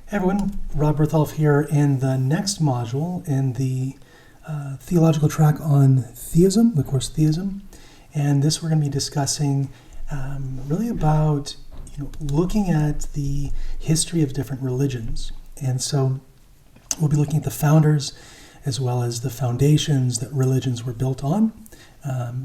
Hey everyone, Rob Bertholf here in the next module in the theological track on theism, the course Theism. And this we're going to be discussing really about looking at the history of different religions. And so we'll be looking at the founders as well as the foundations that religions were built on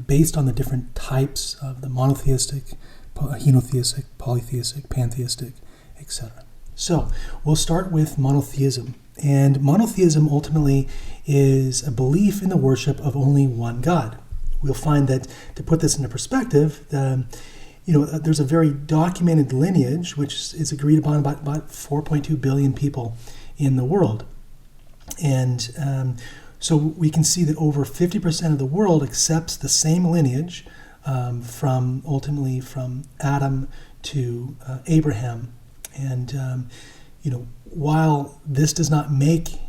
based on the different types of the monotheistic, henotheistic, polytheistic, pantheistic, etc. So we'll start with monotheism. And monotheism ultimately is a belief in the worship of only one God. We'll find that, to put this into perspective, there's a very documented lineage which is agreed upon by about 4.2 billion people in the world. And so we can see that over 50% of the world accepts the same lineage ultimately from Adam to Abraham. And, while this does not make,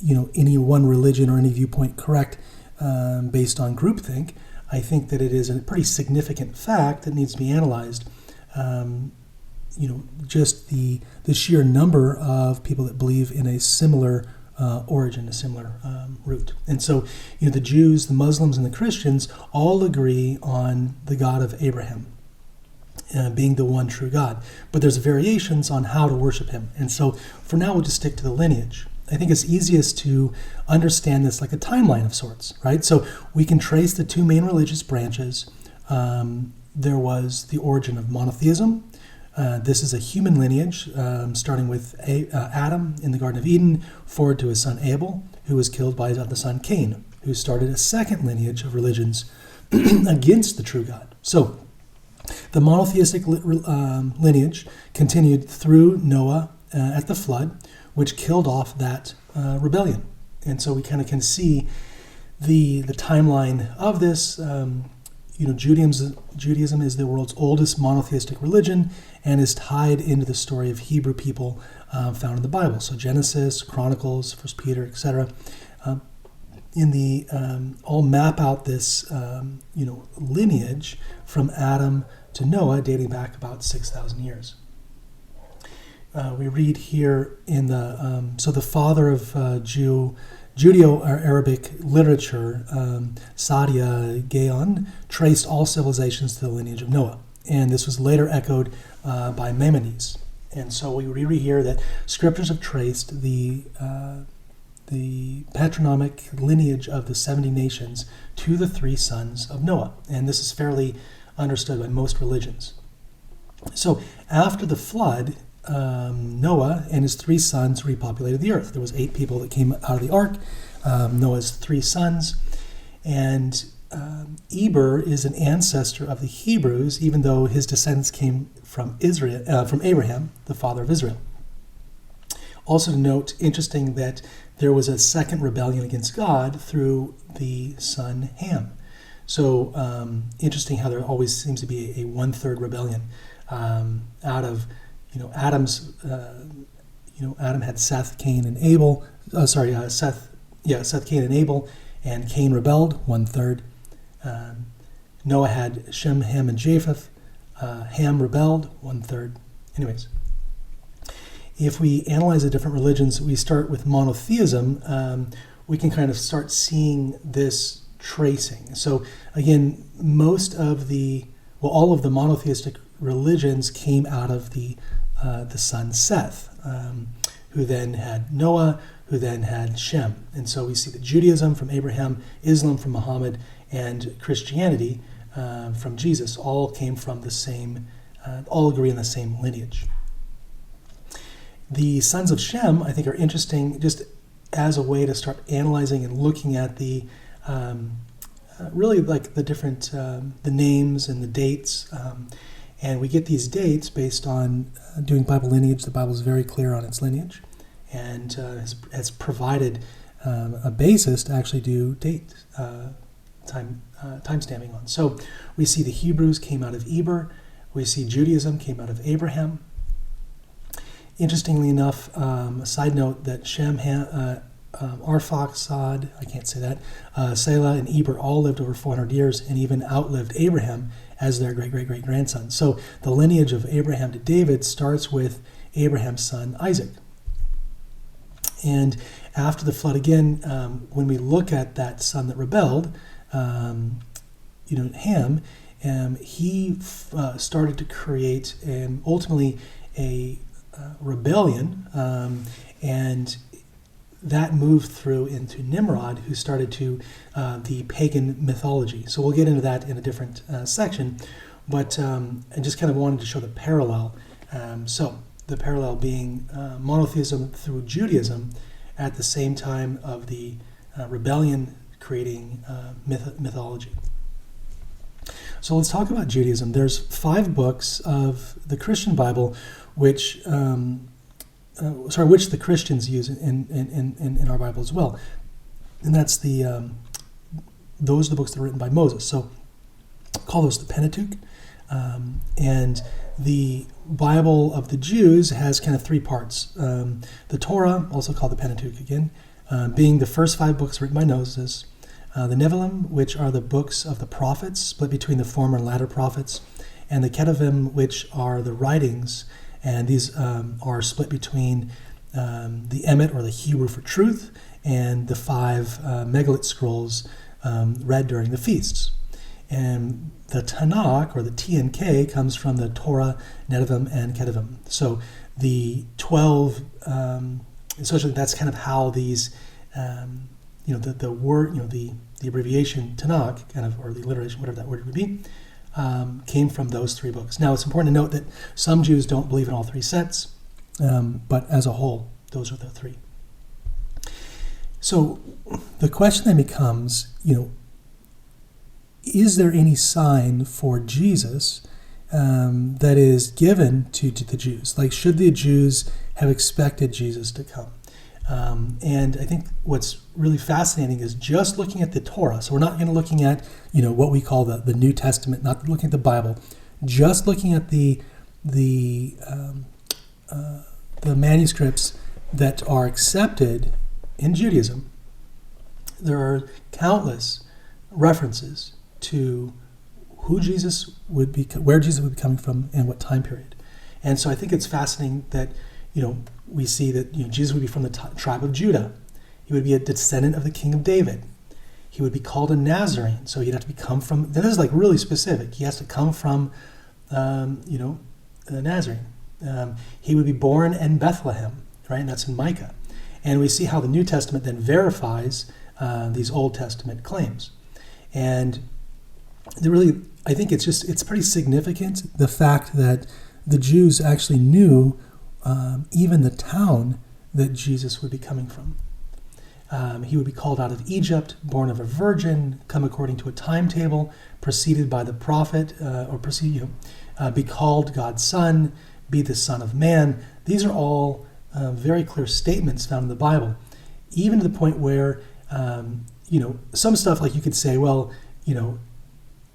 any one religion or any viewpoint correct based on groupthink, I think that it is a pretty significant fact that needs to be analyzed. Just the sheer number of people that believe in a similar origin, a similar root. And so, the Jews, the Muslims, and the Christians all agree on the God of Abraham. Being the one true God. But there's variations on how to worship him. And so for now, we'll just stick to the lineage. I think it's easiest to understand this like a timeline of sorts, right? So we can trace the two main religious branches. There was the origin of monotheism. This is a human lineage, starting with Adam in the Garden of Eden, forward to his son Abel, who was killed by his other son Cain, who started a second lineage of religions against the true God. So the monotheistic lineage continued through Noah at the flood, which killed off that rebellion. And so we kind of can see the timeline of this. Judaism is the world's oldest monotheistic religion and is tied into the story of Hebrew people found in the Bible. So Genesis, Chronicles, 1 Peter, etc. All map out this lineage from Adam to Noah, dating back about 6,000 years. We read here in the father of Judeo-Arabic literature, Saadia Gaon, traced all civilizations to the lineage of Noah. And this was later echoed by Maimonides. And so we read here that scriptures have traced the patronymic lineage of the 70 nations to the three sons of Noah. And this is fairly understood by most religions. So after the flood, Noah and his three sons repopulated the earth. There was 8 people that came out of the ark, Noah's 3 sons, and Eber is an ancestor of the Hebrews, even though his descendants came from Abraham, the father of Israel. Also to note, interesting that there was a second rebellion against God through the son Ham. So interesting how there always seems to be a 1/3 rebellion out of Adam's. Adam had Seth, Cain, and Abel. Seth, Cain, and Abel, and Cain rebelled 1/3. Noah had Shem, Ham, and Japheth. Ham rebelled 1/3. Anyways, if we analyze the different religions, we start with monotheism. We can kind of start seeing this tracing. So again, all of the monotheistic religions came out of the son Seth, who then had Noah, who then had Shem. And so we see that Judaism from Abraham, Islam from Muhammad, and Christianity from Jesus all came from the same, all agree in the same lineage. The sons of Shem, I think, are interesting just as a way to start analyzing and looking at the really like the different the names and the dates, and we get these dates based on doing Bible lineage. The Bible is very clear on its lineage, and has provided a basis to actually do date time stamping on. So we see the Hebrews came out of Eber. We see Judaism came out of Abraham. Interestingly enough, a side note that Shem, Arphaxad, I can't say that, Selah, and Eber all lived over 400 years and even outlived Abraham as their great-great-great-grandson. So the lineage of Abraham to David starts with Abraham's son Isaac. And after the flood, again, when we look at that son that rebelled, Ham, he started to create ultimately a rebellion, and that moved through into Nimrod, who started to the pagan mythology. So we'll get into that in a different section, but I just kind of wanted to show the parallel. So the parallel being monotheism through Judaism at the same time of the rebellion creating mythology. So let's talk about Judaism. There's 5 books of the Christian Bible which the Christians use in our Bible as well. And that's those are the books that are written by Moses. So call those the Pentateuch. And the Bible of the Jews has kind of 3 parts. The Torah, also called the Pentateuch again, being the first 5 books written by Moses. The Nevi'im, which are the books of the prophets, split between the former and latter prophets. And the Ketuvim, which are the writings, and these are split between the Emet, or the Hebrew for truth, and the 5 megalith scrolls read during the feasts. And the Tanakh, or the T and K, comes from the Torah, Nevi'im, and Ketuvim. So the 12, essentially that's kind of how these, the word, the abbreviation Tanakh, kind of, or the alliteration, whatever that word would be, came from those 3 books. Now, it's important to note that some Jews don't believe in all 3 sets, but as a whole, those are the 3. So the question then becomes, is there any sign for Jesus that is given to the Jews? Like, should the Jews have expected Jesus to come? And I think what's really fascinating is just looking at the Torah. So we're not going to looking at, what we call the New Testament, not looking at the Bible, just looking at the manuscripts that are accepted in Judaism. There are countless references to who Jesus would be, where Jesus would be coming from, and what time period. And so I think it's fascinating that, we see that Jesus would be from the tribe of Judah. He would be a descendant of the king of David. He would be called a Nazarene, so he'd have to come from, this is like really specific. He has to come from, a Nazarene. He would be born in Bethlehem, right? And that's in Micah. And we see how the New Testament then verifies these Old Testament claims. And I think it's pretty significant, the fact that the Jews actually knew even the town that Jesus would be coming from. He would be called out of Egypt, born of a virgin, come according to a timetable, preceded by the prophet, be called God's son, be the Son of Man. These are all very clear statements found in the Bible, even to the point where, some stuff like you could say, well,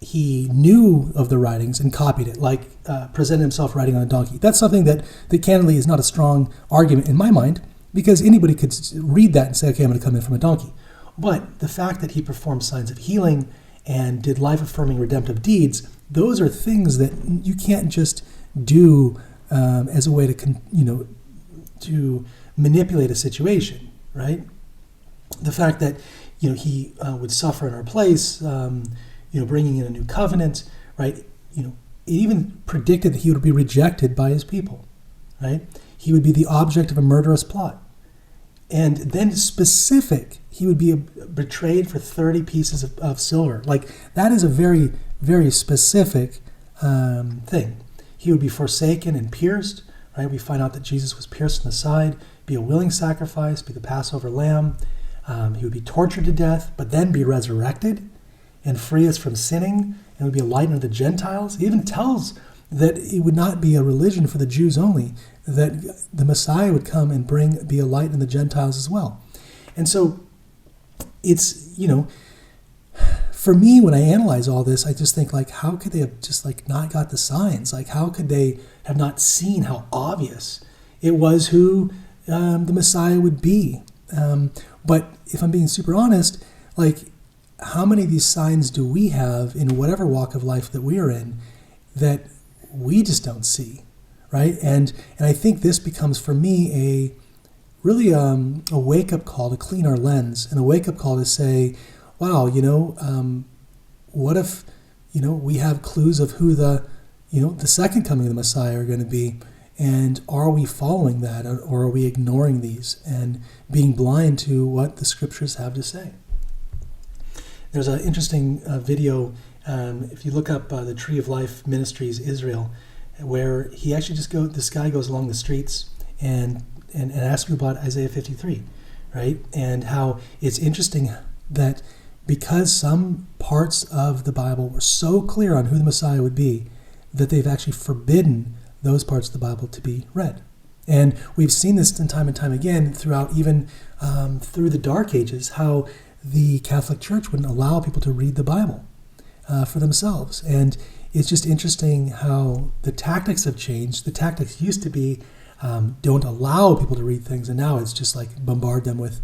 he knew of the writings and copied it, like presented himself riding on a donkey. That's something that candidly is not a strong argument in my mind, because anybody could read that and say, okay, I'm going to come in from a donkey. But the fact that he performed signs of healing and did life-affirming redemptive deeds, those are things that you can't just do as a way to manipulate a situation, right? The fact that he would suffer in our place, bringing in a new covenant, right? It even predicted that he would be rejected by his people, right? He would be the object of a murderous plot. And then specific, he would be betrayed for 30 pieces of silver. Like, that is a very, very specific thing. He would be forsaken and pierced, right? We find out that Jesus was pierced in the side, be a willing sacrifice, be the Passover lamb. He would be tortured to death, but then be resurrected and free us from sinning, and would be a light unto the Gentiles. He even tells that it would not be a religion for the Jews only, that the Messiah would come and be a light in the Gentiles as well. And so it's, for me, when I analyze all this, I just think, like, how could they have just not got the signs? Like, how could they have not seen how obvious it was who the Messiah would be? But if I'm being super honest, how many of these signs do we have in whatever walk of life that we are in that we just don't see, right? And I think this becomes, for me, a really a wake-up call to clean our lens, and a wake-up call to say, wow, what if, we have clues of who the second coming of the Messiah are going to be, and are we following that, or are we ignoring these and being blind to what the scriptures have to say? There's an interesting video, if you look up the Tree of Life Ministries Israel, where he actually this guy goes along the streets and asks people about Isaiah 53, right? And how it's interesting that because some parts of the Bible were so clear on who the Messiah would be, that they've actually forbidden those parts of the Bible to be read. And we've seen this time and time again throughout, even through the Dark Ages, how the Catholic Church wouldn't allow people to read the Bible for themselves. And it's just interesting how the tactics have changed. The tactics used to be don't allow people to read things, and now it's just like bombard them with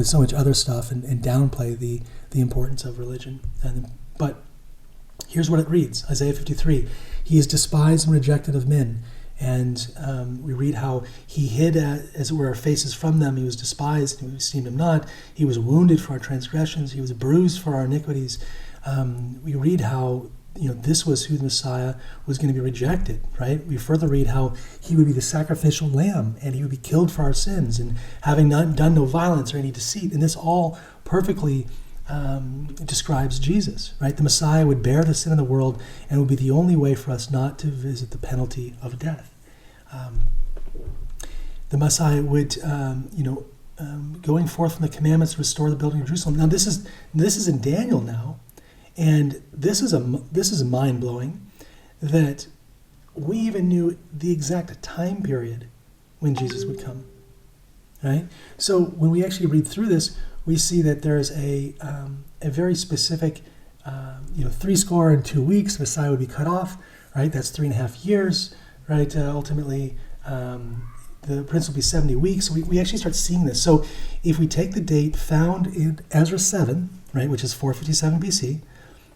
so much other stuff and downplay the importance of religion. But here's what it reads, Isaiah 53. He is despised and rejected of men. And we read how he hid, as it were, our faces from them. He was despised, and we esteemed him not. He was wounded for our transgressions. He was bruised for our iniquities. We read how this was who the Messiah was going to be rejected, right? We further read how he would be the sacrificial lamb, and he would be killed for our sins, and having done no violence or any deceit. And this all perfectly describes Jesus, right? The Messiah would bear the sin of the world and would be the only way for us not to visit the penalty of death. The Messiah would, going forth from the commandments, restore the building of Jerusalem. Now this is in Daniel now, and this is mind blowing that we even knew the exact time period when Jesus would come, right? So when we actually read through this, we see that there's a very specific, 62 weeks, Messiah would be cut off, right? That's 3.5 years, right? Ultimately, the prince will be 70 weeks. So we actually start seeing this. So if we take the date found in Ezra 7, right, which is 457 BC,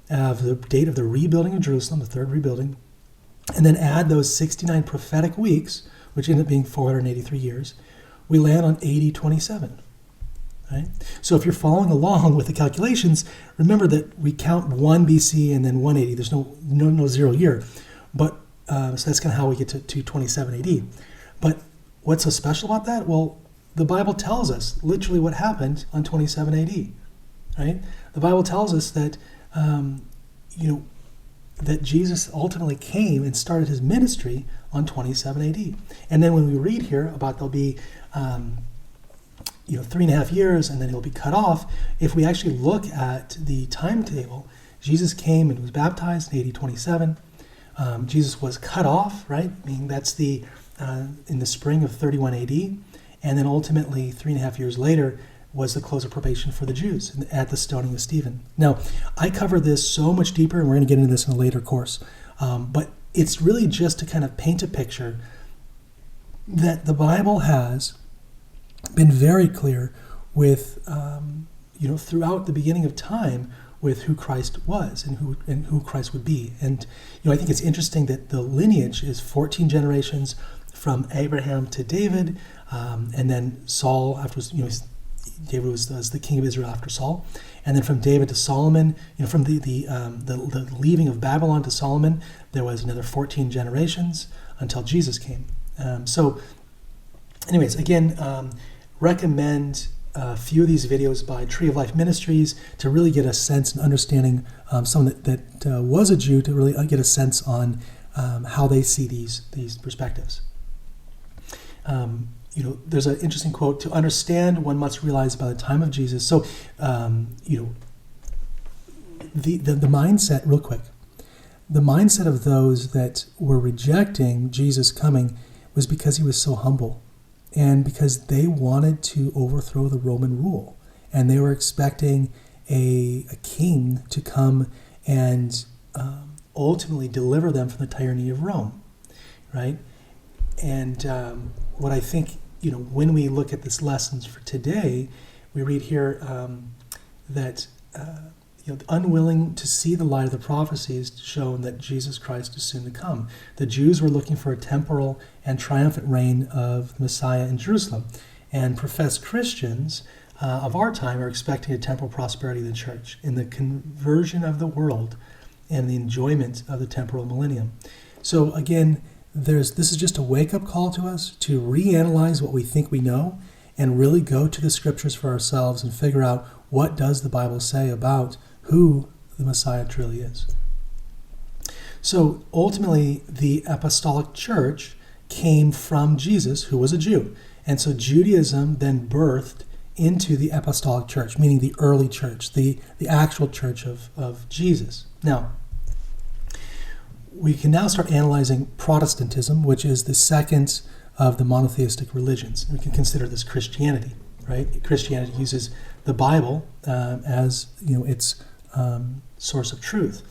the date of the rebuilding of Jerusalem, the third rebuilding, and then add those 69 prophetic weeks, which end up being 483 years, we land on AD 27. Right? So if you're following along with the calculations, remember that we count 1 BC and then 180. There's no 0 year. But so that's kind of how we get to 27 AD. But what's so special about that? Well, the Bible tells us literally what happened on 27 AD. Right? The Bible tells us that that Jesus ultimately came and started his ministry on 27 AD. And then when we read here about there'll be 3.5 years, and then he'll be cut off. If we actually look at the timetable, Jesus came and was baptized in AD 27. Jesus was cut off, right? Meaning that's in the spring of 31 AD. And then ultimately, 3.5 years later, was the close of probation for the Jews at the stoning of Stephen. Now, I cover this so much deeper, and we're going to get into this in a later course. But it's really just to kind of paint a picture that the Bible has been very clear with, throughout the beginning of time, with who Christ was and who Christ would be. And I think it's interesting that the lineage is 14 generations from Abraham to David, and then Saul afterwards. David was the king of Israel after Saul, and then from David to Solomon. From the leaving of Babylon to Solomon, there was another 14 generations until Jesus came. Anyways, again, recommend a few of these videos by Tree of Life Ministries to really get a sense and understanding, someone that was a Jew, to really get a sense on how they see these perspectives. There's an interesting quote: "To understand, one must realize by the time of Jesus." So, the mindset, real quick, the mindset of those that were rejecting Jesus coming was because he was so humble, and because they wanted to overthrow the Roman rule, and they were expecting a king to come and ultimately deliver them from the tyranny of Rome, right? And what I think, when we look at this lessons for today, we read here that unwilling to see the light of the prophecies shown that Jesus Christ is soon to come. The Jews were looking for a temporal and triumphant reign of the Messiah in Jerusalem. And professed Christians of our time are expecting a temporal prosperity of the church in the conversion of the world and the enjoyment of the temporal millennium. So again, this is just a wake-up call to us to reanalyze what we think we know and really go to the scriptures for ourselves and figure out what does the Bible say about who the Messiah truly is. So ultimately, the apostolic church came from Jesus, who was a Jew. And so Judaism then birthed into the apostolic church, meaning the early church, the actual church of Jesus. Now, we can now start analyzing Protestantism, which is the second of the monotheistic religions. We can consider this Christianity, right? Christianity uses the Bible as its source of truth.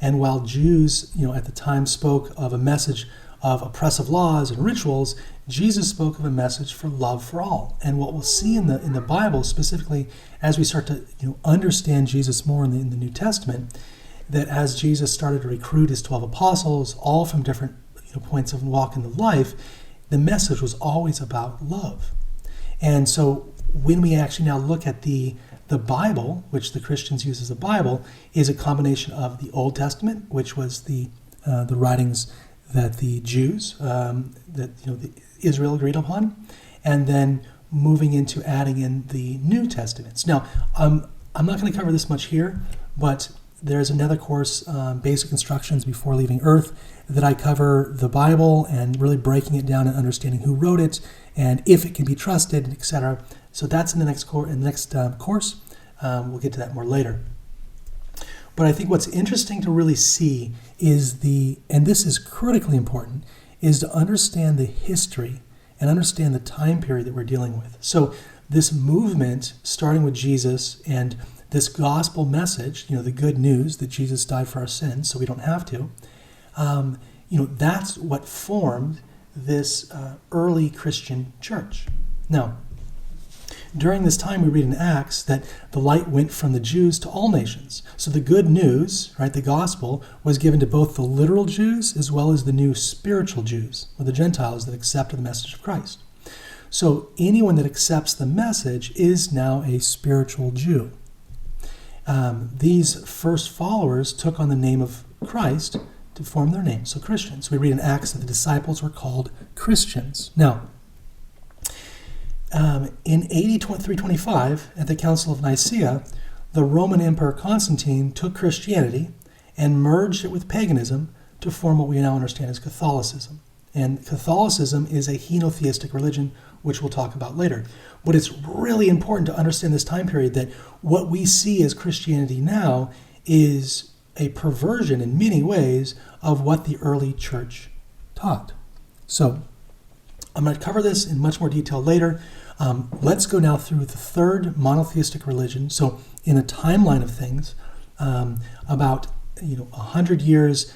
And while Jews, at the time spoke of a message of oppressive laws and rituals, Jesus spoke of a message for love for all. And what we'll see in the Bible, specifically as we start to understand Jesus more in the New Testament, that as Jesus started to recruit his 12 apostles, all from different points of walk into life, the message was always about love. And so when we actually now look at the Bible, which the Christians use as the Bible, is a combination of the Old Testament, which was the writings that the Jews, Israel agreed upon, and then moving into adding in the New Testaments. Now, I'm not going to cover this much here, but there's another course, Basic Instructions Before Leaving Earth, that I cover the Bible and really breaking it down and understanding who wrote it and if it can be trusted, etc. So that's in the next course. We'll get to that more later. But I think what's interesting to really see is and this is critically important, is to understand the history and understand the time period that we're dealing with. So this movement, starting with Jesus and this gospel message, the good news that Jesus died for our sins so we don't have to, that's what formed this early Christian church. Now, during this time, we read in Acts that the light went from the Jews to all nations. So the good news, right, the gospel, was given to both the literal Jews as well as the new spiritual Jews, or the Gentiles that accepted the message of Christ. So anyone that accepts the message is now a spiritual Jew. These first followers took on the name of Christ to form their name, so Christians. We read in Acts that the disciples were called Christians. Now, in AD 325, at the Council of Nicaea, the Roman Emperor Constantine took Christianity and merged it with paganism to form what we now understand as Catholicism. And Catholicism is a henotheistic religion, which we'll talk about later. But it's really important to understand this time period that what we see as Christianity now is a perversion in many ways of what the early church taught. So I'm going to cover this in much more detail later. Let's go now through the third monotheistic religion. So in a timeline of things, about 100 years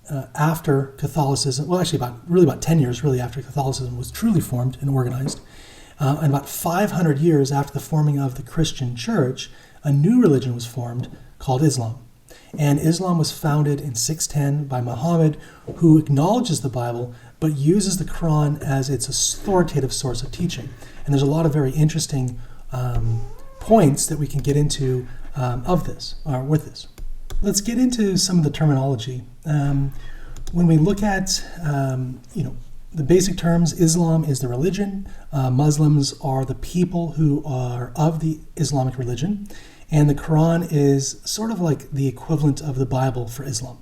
after Catholicism, well, actually about 10 years really after Catholicism was truly formed and organized, and about 500 years after the forming of the Christian church, a new religion was formed called Islam. And Islam was founded in 610 by Muhammad, who acknowledges the Bible, but uses the Quran as its authoritative source of teaching. And there's a lot of very interesting points that we can get into with this. Let's get into some of the terminology. When we look at, the basic terms, Islam is the religion. Muslims are the people who are of the Islamic religion. And the Quran is sort of like the equivalent of the Bible for Islam.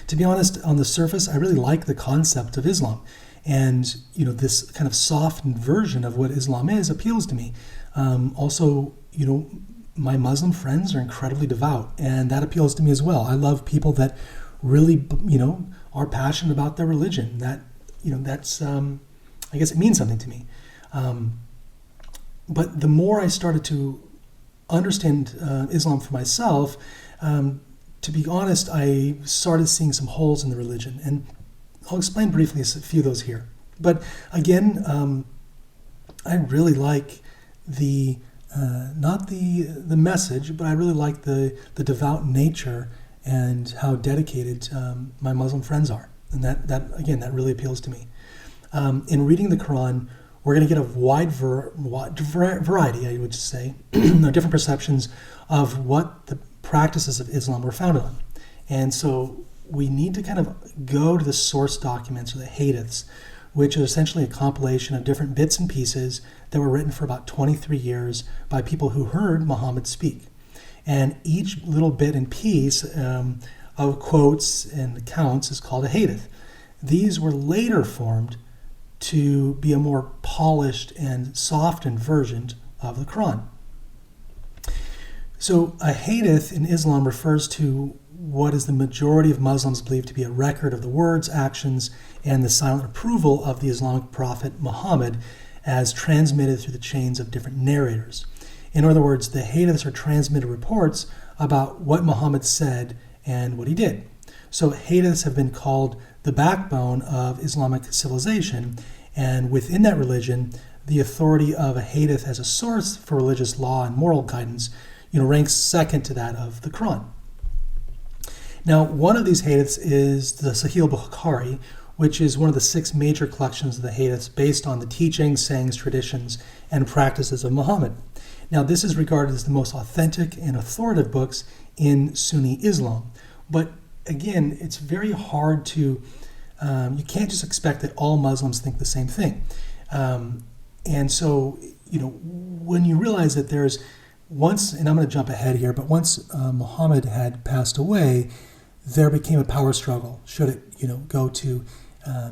To be honest, on the surface, I really like the concept of Islam. And, this kind of softened version of what Islam is appeals to me. Also, my Muslim friends are incredibly devout, and that appeals to me as well. I love people that really, are passionate about their religion. That's, I guess it means something to me. But the more I started to understand Islam for myself, to be honest, I started seeing some holes in the religion, and I'll explain briefly a few of those here. But again, I really like not the message, but I really like the devout nature and how dedicated my Muslim friends are, and that really appeals to me. In reading the Quran, we're going to get a wide variety, I would say, different perceptions of what the practices of Islam were founded on. And so we need to kind of go to the source documents, or the hadiths, which is essentially a compilation of different bits and pieces that were written for about 23 years by people who heard Muhammad speak. And each little bit and piece of quotes and accounts is called a hadith. These were later formed to be a more polished and softened version of the Quran. So a hadith in Islam refers to what is the majority of Muslims believe to be a record of the words, actions, and the silent approval of the Islamic prophet Muhammad as transmitted through the chains of different narrators. In other words, the hadiths are transmitted reports about what Muhammad said and what he did. So hadiths have been called the backbone of Islamic civilization, and within that religion, the authority of a hadith as a source for religious law and moral guidance, ranks second to that of the Quran. Now, one of these hadiths is the Sahih al-Bukhari, which is one of the 6 major collections of the hadiths based on the teachings, sayings, traditions, and practices of Muhammad. Now, this is regarded as the most authentic and authoritative books in Sunni Islam. But again, it's very hard to, you can't just expect that all Muslims think the same thing. And so, when you realize that there's once, and I'm going to jump ahead here, but once Muhammad had passed away, there became a power struggle. Should it, go to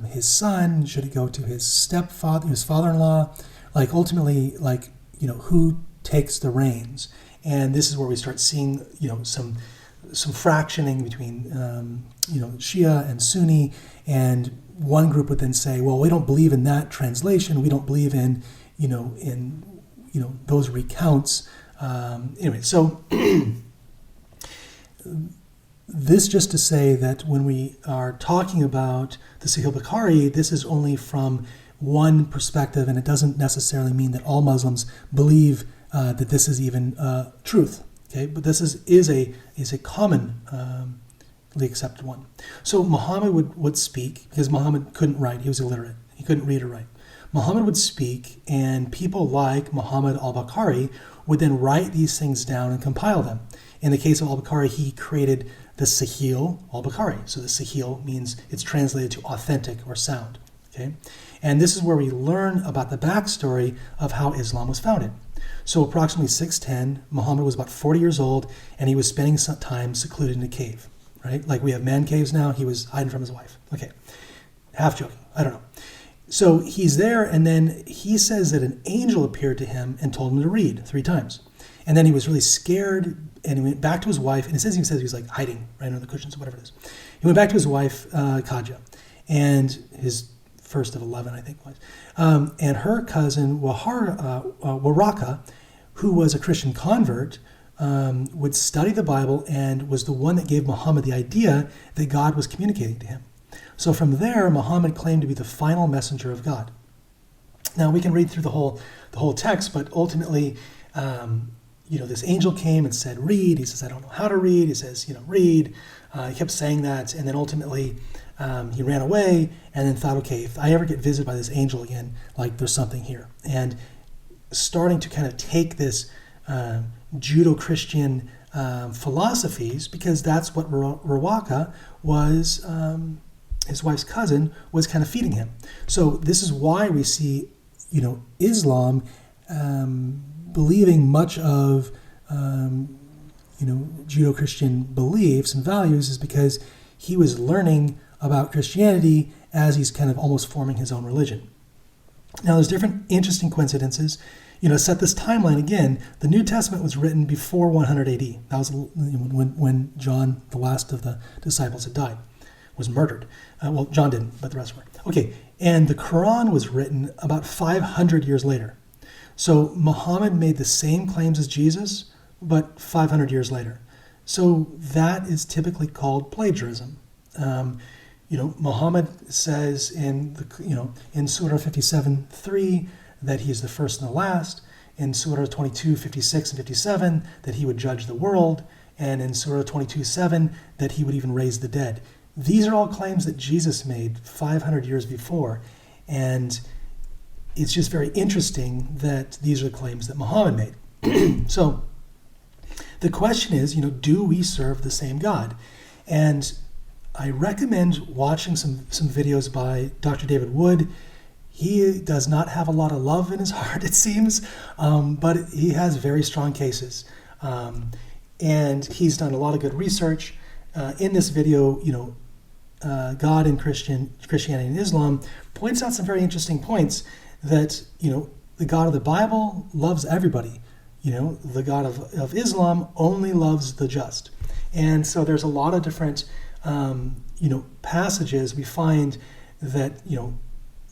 his son? Should it go to his stepfather, his father-in-law? Ultimately, who takes the reins? And this is where we start seeing, some fractioning between, Shia and Sunni. And one group would then say, well, we don't believe in that translation. We don't believe in, those recounts. Anyway, so this just to say that when we are talking about the Sahih al-Bukhari, this is only from one perspective, and it doesn't necessarily mean that all Muslims believe that this is even truth. Okay, but this is a commonly accepted one. So Muhammad would speak, because Muhammad couldn't write; he was illiterate. He couldn't read or write. Muhammad would speak, and people like Muhammad al-Bukhari would then write these things down and compile them. In the case of al-Bukhari, he created the Sahih al-Bukhari. So the Sahih means it's translated to authentic or sound. Okay, and this is where we learn about the backstory of how Islam was founded. So approximately 610, Muhammad was about 40 years old, and he was spending some time secluded in a cave. Right, like we have man caves now. He was hiding from his wife. Okay, half joking. I don't know. So he's there, and then he says that an angel appeared to him and told him to read 3 times. And then he was really scared, and he went back to his wife, and he says he was hiding right under the cushions or whatever it is. He went back to his wife, Kaja, and his first of 11, I think it was, and her cousin, Waraka, who was a Christian convert, would study the Bible and was the one that gave Muhammad the idea that God was communicating to him. So from there, Muhammad claimed to be the final messenger of God. Now we can read through the whole text, but ultimately, this angel came and said, "Read." He says, "I don't know how to read." He says, "Read." He kept saying that, and then ultimately he ran away, and then thought, okay, if I ever get visited by this angel again, there's something here. And starting to kind of take this Judeo-Christian philosophies, because that's what Rawaka was. His wife's cousin was kind of feeding him. So this is why we see, Islam believing much of, Judeo-Christian beliefs and values, is because he was learning about Christianity as he's kind of almost forming his own religion. Now, there's different interesting coincidences. Set this timeline again. The New Testament was written before 100 AD. That was when John, the last of the disciples, had died. Was murdered. Well, John didn't, but the rest were. Okay, and the Quran was written about 500 years later. So Muhammad made the same claims as Jesus, but 500 years later. So that is typically called plagiarism. Muhammad says in Surah 57:3 that he is the first and the last. In Surah 22:56 and 57 that he would judge the world, and in Surah 22:7 that he would even raise the dead. These are all claims that Jesus made 500 years before, and it's just very interesting that these are the claims that Muhammad made. So the question is, do we serve the same God? And I recommend watching some videos by Dr. David Wood. He does not have a lot of love in his heart, it seems, but he has very strong cases. And he's done a lot of good research. In this video, God in Christianity and Islam points out some very interesting points that, the God of the Bible loves everybody. The God of Islam only loves the just. And so there's a lot of different, passages we find that,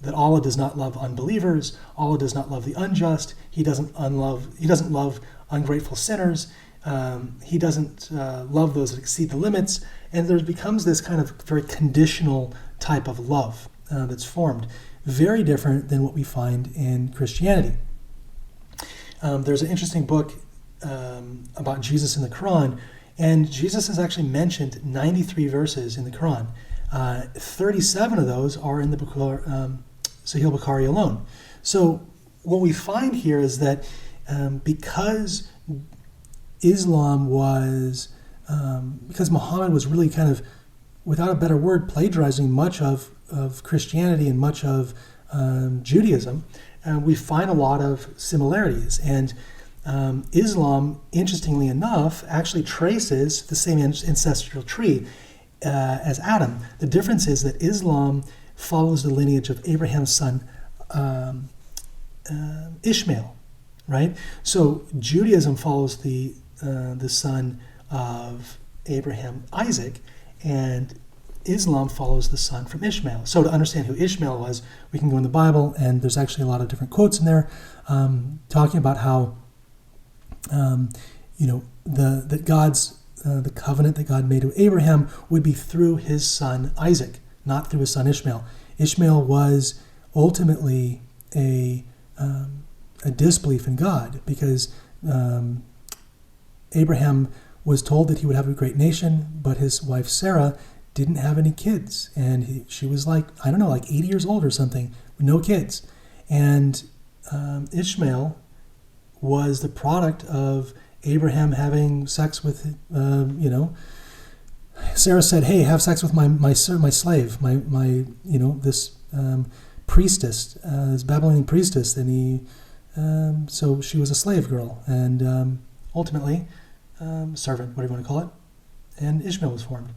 that Allah does not love unbelievers. Allah does not love the unjust. He doesn't love ungrateful sinners. He doesn't love those that exceed the limits. And there becomes this kind of very conditional type of love that's formed. Very different than what we find in Christianity. There's an interesting book about Jesus in the Quran, and Jesus is actually mentioned 93 verses in the Quran. 37 of those are in the Sahih Bukhari alone. So what we find here is that because Islam was, because Muhammad was really kind of, without a better word, plagiarizing much of Christianity and much of Judaism, we find a lot of similarities. And Islam, interestingly enough, actually traces the same ancestral tree as Adam. The difference is that Islam follows the lineage of Abraham's son Ishmael, right? So Judaism follows the son of Abraham, Isaac, and Islam follows the son from Ishmael. So to understand who Ishmael was, we can go in the Bible, and there's actually a lot of different quotes in there talking about how that God's the covenant that God made with Abraham would be through his son Isaac, not through his son Ishmael. Ishmael was ultimately a disbelief in God, because Abraham was told that he would have a great nation, but his wife Sarah didn't have any kids, and she was like 80 years old or something, with no kids. And Ishmael was the product of Abraham having sex with, Sarah said, "Hey, have sex with my slave, this priestess, this Babylonian priestess," and he, so she was a slave girl, and ultimately, servant, whatever you want to call it, and Ishmael was formed.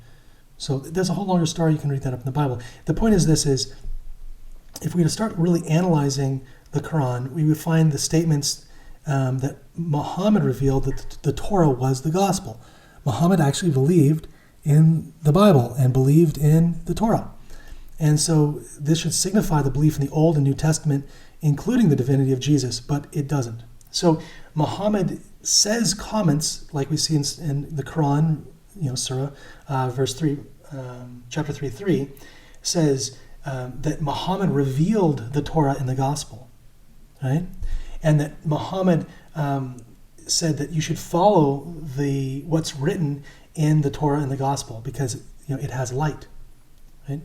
So there's a whole longer story. You can read that up in the Bible. The point is if we were to start really analyzing the Quran, we would find the statements that Muhammad revealed that the Torah was the gospel. Muhammad actually believed in the Bible and believed in the Torah. And so this should signify the belief in the Old and New Testament, including the divinity of Jesus, but it doesn't. So Muhammad says comments like we see in the Quran, Surah, verse 3, chapter 3, says that Muhammad revealed the Torah in the gospel, right? And that Muhammad said that you should follow what's written in the Torah and the gospel because it has light, right?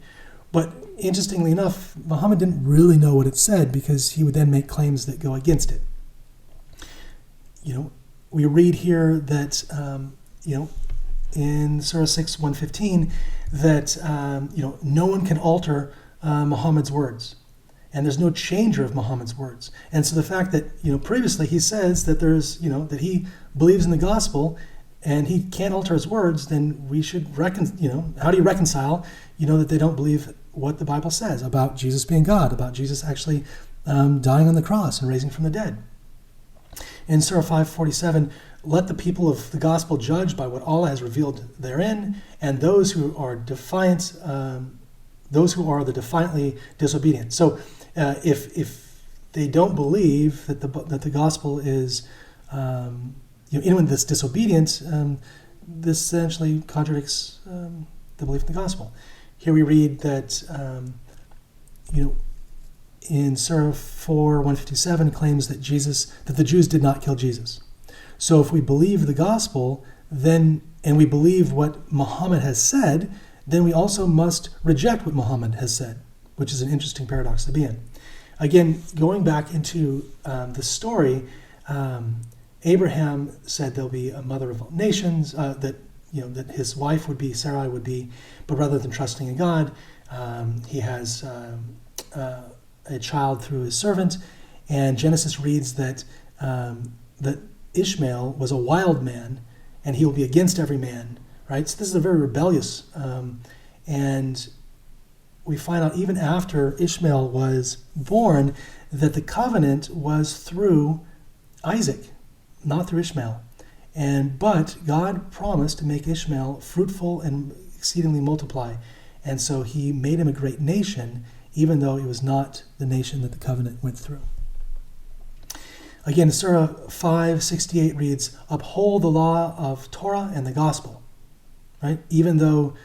But interestingly enough, Muhammad didn't really know what it said, because he would then make claims that go against it. We read here that in Surah 6, 115, that no one can alter Muhammad's words, and there's no changer of Muhammad's words. And so the fact that previously he says that there's that he believes in the gospel and he can't alter his words, then we should how do you reconcile that they don't believe what the Bible says about Jesus being God, about Jesus actually dying on the cross and raising from the dead. In Surah 5:47, let the people of the gospel judge by what Allah has revealed therein, and those who are the defiantly disobedient. So, if they don't believe that the gospel is, anyone that's disobedient, this essentially contradicts the belief in the gospel. Here we read that, in Surah 4:157 claims that the Jews did not kill Jesus. So if we believe the gospel, and we believe what Muhammad has said, then we also must reject what Muhammad has said, which is an interesting paradox to be in. again, going back into the story, Abraham said there'll be a mother of all nations, that his wife would be, Sarai would be, but rather than trusting in God, he has a child through his servant, and Genesis reads that that Ishmael was a wild man, and he will be against every man, right? So this is a very rebellious, and we find out even after Ishmael was born that the covenant was through Isaac, not through Ishmael. But God promised to make Ishmael fruitful and exceedingly multiply. And so he made him a great nation, even though it was not the nation that the covenant went through. Again, Surah 5:68 reads, uphold the law of Torah and the gospel, right? Even though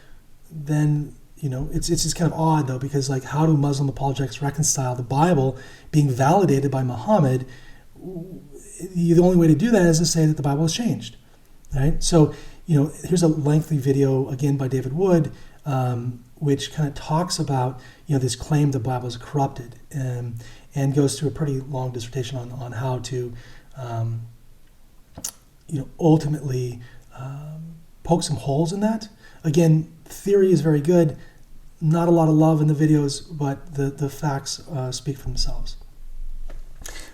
then, it's just kind of odd though, because how do Muslim apologetics reconcile the Bible being validated by Muhammad? The only way to do that is to say that the Bible has changed, right? So, here's a lengthy video, again, by David Wood, which kind of talks about, this claim the Bible is corrupted, and goes through a pretty long dissertation on how to, ultimately poke some holes in that. Again, theory is very good, not a lot of love in the videos, but the facts speak for themselves.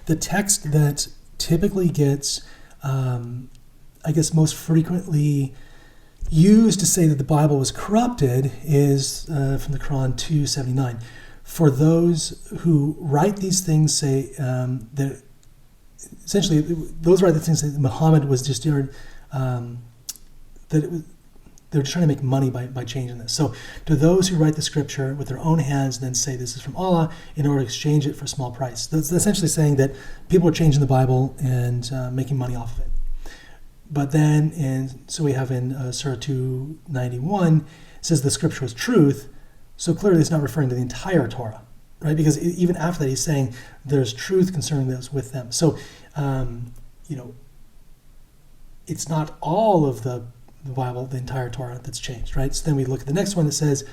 The text that typically gets, most frequently used to say that the Bible was corrupted is from the Quran 2:79. For those who write these things say that essentially those write the things that Muhammad was just doing, they were trying to make money by changing this. So to those who write the scripture with their own hands and then say this is from Allah in order to exchange it for a small price. That's essentially saying that people are changing the Bible and making money off of it. But then, so we have in Surah 291, it says the scripture was truth. So clearly it's not referring to the entire Torah, right? Because even after that, he's saying there's truth concerning those with them. So, it's not all of the Bible, the entire Torah that's changed, right? So then we look at the next one that says,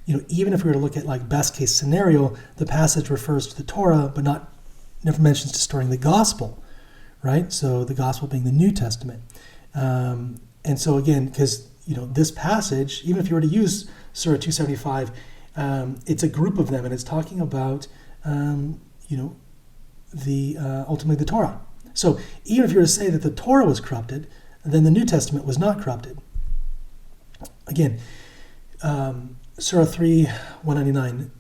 even if we were to look at best case scenario, the passage refers to the Torah, but never mentions distorting the gospel, right? So the gospel being the New Testament. And so again, because, this passage, even if you were to use Surah 275, it's a group of them, and it's talking about, ultimately the Torah. So even if you were to say that the Torah was corrupted, then the New Testament was not corrupted. Again, Surah 3:199,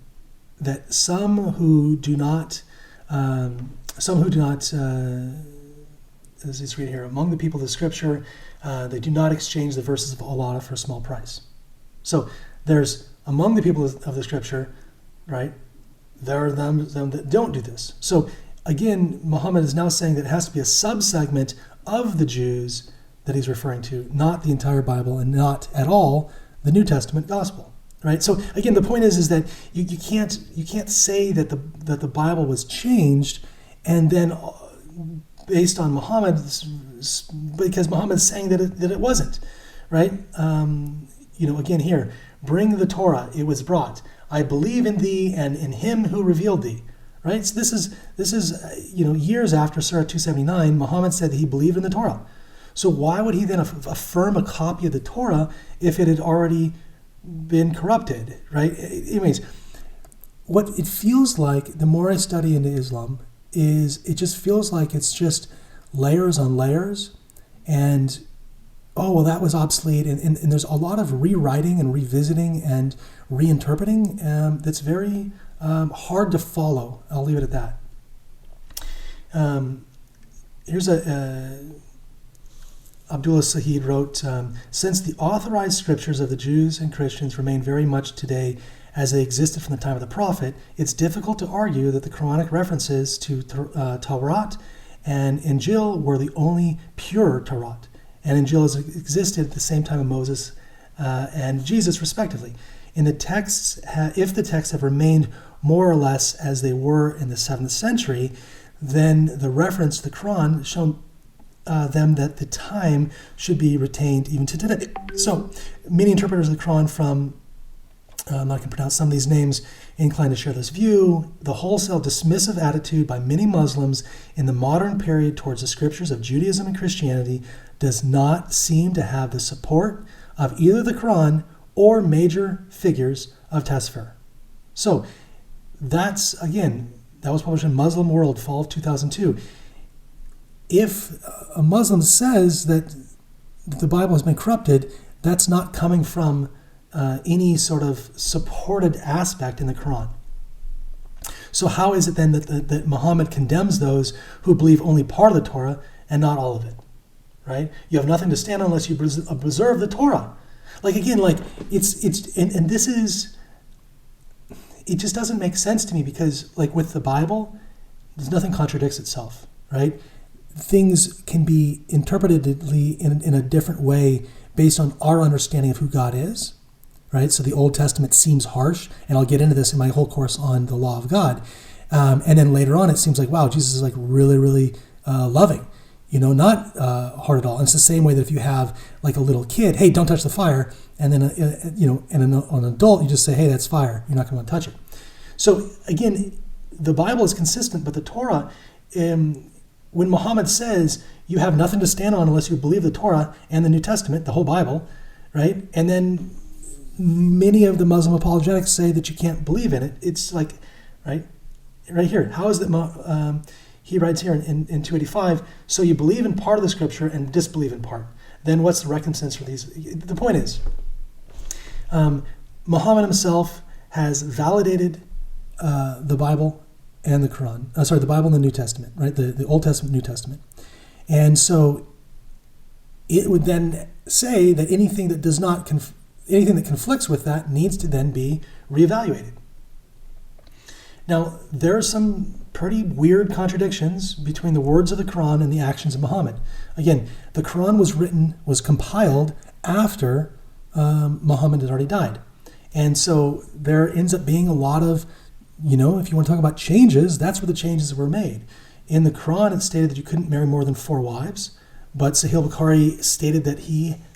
that some who do not, as it's read here, among the people of the Scripture, they do not exchange the verses of Allah for a small price. So there's among the people of the Scripture, right? There are them that don't do this. So again, Muhammad is now saying that it has to be a subsegment of the Jews that he's referring to, not the entire Bible and not at all the New Testament gospel, right? So again, the point is that you can't say that the Bible was changed and then based on Muhammad, because Muhammad's saying that it wasn't, right? Again here, bring the Torah, it was brought. I believe in thee and in him who revealed thee, right? So this is years after Surah 279, Muhammad said that he believed in the Torah. So why would he then affirm a copy of the Torah if it had already been corrupted, right? Anyways, what it feels like, the more I study into Islam, is it just feels like it's just layers on layers, and that was obsolete, and there's a lot of rewriting and revisiting and reinterpreting that's very hard to follow. I'll leave it at that. Here's Abdullah Sahid wrote, since the authorized scriptures of the Jews and Christians remain very much today as they existed from the time of the Prophet, it's difficult to argue that the Quranic references to Torah and Injil were the only pure Torah, and Injil has existed at the same time of Moses and Jesus, respectively. In the texts, if the texts have remained more or less as they were in the 7th century, then the reference to the Quran shown them that the time should be retained even to today. So, many interpreters of the Quran from I'm not going to pronounce some of these names, inclined to share this view. The wholesale dismissive attitude by many Muslims in the modern period towards the scriptures of Judaism and Christianity does not seem to have the support of either the Quran or major figures of Tasfir. So that's, again, that was published in Muslim World, fall of 2002. If a Muslim says that the Bible has been corrupted, that's not coming from any sort of supported aspect in the Quran. So how is it then that Muhammad condemns those who believe only part of the Torah and not all of it? Right? You have nothing to stand on unless you preserve the Torah. Like, again, like and this is, it just doesn't make sense to me, because like with the Bible, there's nothing contradicts itself, right? Things can be interpretedly in a different way based on our understanding of who God is, right? So the Old Testament seems harsh, and I'll get into this in my whole course on the law of God. And then later on, it seems like, wow, Jesus is like really, really loving, not hard at all. And it's the same way that if you have like a little kid, hey, don't touch the fire, and then an adult, you just say, hey, that's fire. You're not going to want to touch it. So again, the Bible is consistent, but the Torah, when Muhammad says you have nothing to stand on unless you believe the Torah and the New Testament, the whole Bible, right? And then many of the Muslim apologetics say that you can't believe in it. It's like, right here. How is that? He writes here in 285, so you believe in part of the scripture and disbelieve in part. Then what's the recompense for these? The point is, Muhammad himself has validated the Bible and the Quran. The Bible and the New Testament, right? The Old Testament, New Testament. And so it would then say that anything that does not anything that conflicts with that needs to then be reevaluated. Now, there are some pretty weird contradictions between the words of the Quran and the actions of Muhammad. Again, the Quran was compiled after Muhammad had already died. And so there ends up being a lot of, if you want to talk about changes, that's where the changes were made. In the Quran, it stated that you couldn't marry more than 4 wives, but Sahih Bukhari stated that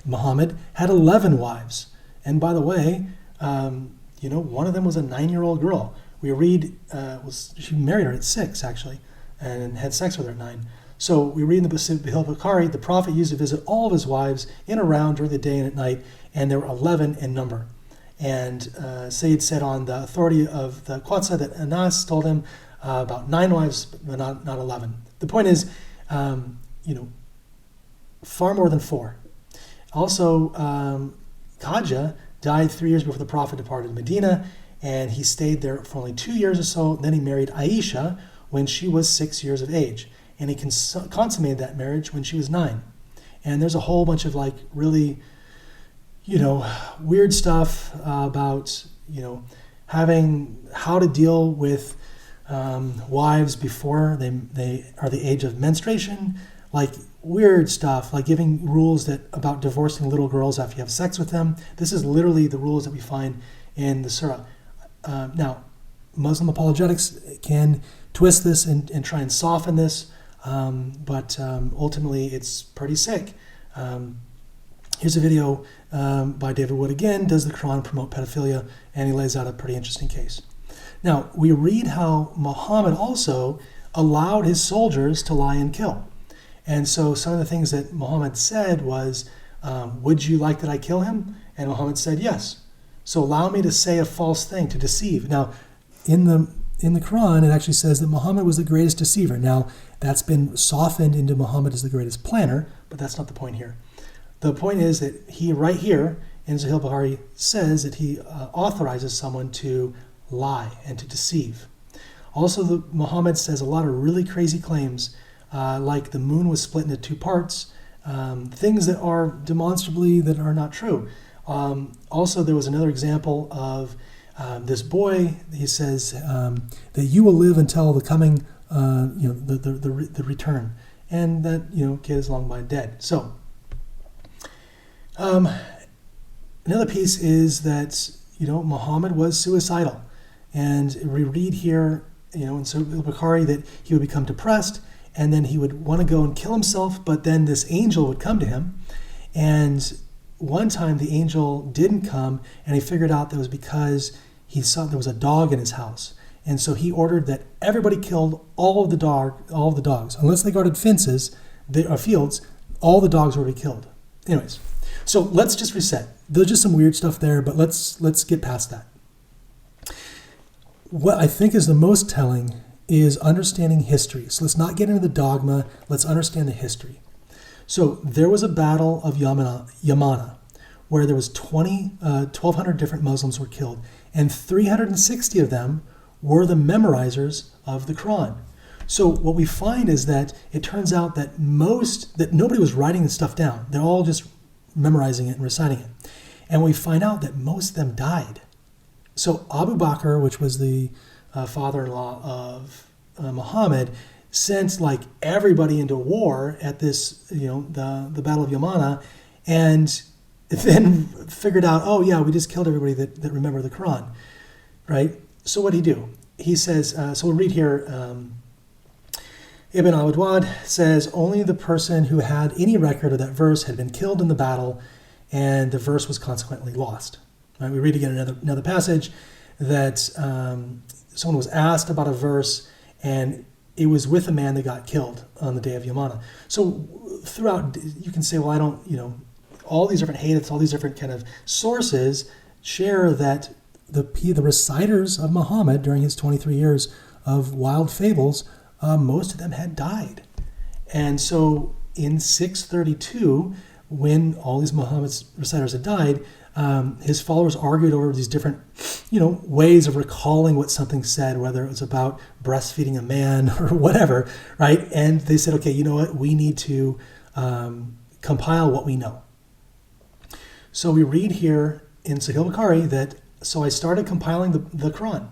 Muhammad, had 11 wives. And by the way, one of them was a 9-year-old girl. We read, she married her at 6, actually, and had sex with her at 9. So we read in the Sahih Bukhari, the Prophet used to visit all of his wives in and around during the day and at night, and there were 11 in number. And Sayyid said on the authority of the Qudsa that Anas told him about 9 wives, but not 11. The point is, far more than 4. Also, Khadija died 3 years before the Prophet departed Medina, and he stayed there for only 2 years or so. Then he married Aisha when she was 6 years of age, and he consummated that marriage when she was 9. And there's a whole bunch of like really, weird stuff about, having how to deal with wives before they are the age of menstruation, like weird stuff, like giving rules about divorcing little girls after you have sex with them. This is literally the rules that we find in the surah. Now, Muslim apologetics can twist this and try and soften this, but ultimately it's pretty sick. Here's a video by David Wood again, does the Quran promote pedophilia? And he lays out a pretty interesting case. Now, we read how Muhammad also allowed his soldiers to lie and kill. And so some of the things that Muhammad said was, would you like that I kill him? And Muhammad said, yes. So allow me to say a false thing, to deceive. Now, in the Quran, it actually says that Muhammad was the greatest deceiver. Now, that's been softened into Muhammad as the greatest planner, but that's not the point here. The point is that he, right here in Sahih Bukhari, says that he authorizes someone to lie and to deceive. Also, Muhammad says a lot of really crazy claims, like the moon was split into 2 parts, things that are demonstrably that are not true. Also, there was another example of this boy. He says that you will live until the coming, the return, and that kid is long by dead. So another piece is that Muhammad was suicidal, and we read here in Sahih Bukhari that he would become depressed, and then he would want to go and kill himself, but then this angel would come to him, and one time the angel didn't come, and he figured out that it was because he saw there was a dog in his house. And so he ordered that everybody killed all of the dogs. Unless they guarded fences, fields, all the dogs were to be killed. Anyways, so let's just reset. There's just some weird stuff there, but let's get past that. What I think is the most telling is understanding history. So let's not get into the dogma. Let's understand the history. So there was a battle of Yamana, where there was 1,200 different Muslims were killed, and 360 of them were the memorizers of the Quran. So what we find is that it turns out that nobody was writing this stuff down. They're all just memorizing it and reciting it. And we find out that most of them died. So Abu Bakr, which was the father-in-law of Muhammad, sent like everybody into war at this, the Battle of Yamana, and then figured out, oh yeah, we just killed everybody that remember the Quran, right? So what did he do? He says, so we'll read here, Ibn al-Wadwad says, only the person who had any record of that verse had been killed in the battle, and the verse was consequently lost. Right? We read again another passage that someone was asked about a verse, and it was with a man that got killed on the day of Yamana. So throughout, you can say, well, I don't, all these different hadiths, all these different kind of sources share that the reciters of Muhammad during his 23 years of wild fables, most of them had died. And so in 632, when all these Muhammad's reciters had died, his followers argued over these different, ways of recalling what something said, whether it was about breastfeeding a man or whatever, right? And they said, okay, you know what? We need to compile what we know. So we read here in Sahih Bukhari that, so I started compiling the Quran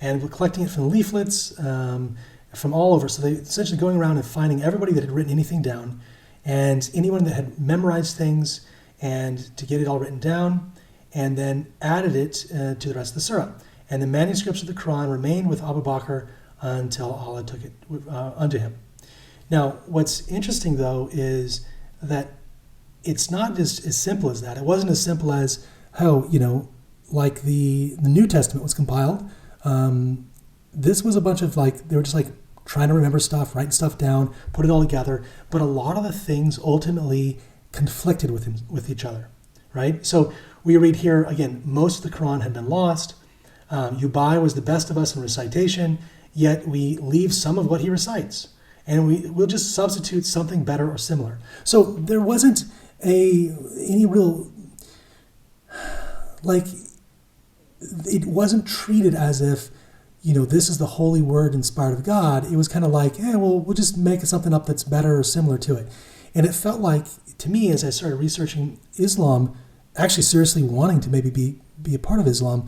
and collecting it from leaflets from all over. So they essentially going around and finding everybody that had written anything down and anyone that had memorized things, and to get it all written down, and then added it to the rest of the surah. And the manuscripts of the Quran remained with Abu Bakr until Allah took it unto him. Now, what's interesting, though, is that it's not just as simple as that. It wasn't as simple as, like the New Testament was compiled. This was a bunch of they were just trying to remember stuff, writing stuff down, put it all together. But a lot of the things ultimately conflicted with each other, right? So we read here, again, most of the Quran had been lost. Ubay was the best of us in recitation, yet we leave some of what he recites. And we'll just substitute something better or similar. So there wasn't any real, it wasn't treated as if, this is the holy word inspired of God. It was kind of we'll just make something up that's better or similar to it. And it felt like, to me, as I started researching Islam, actually seriously wanting to maybe be a part of Islam,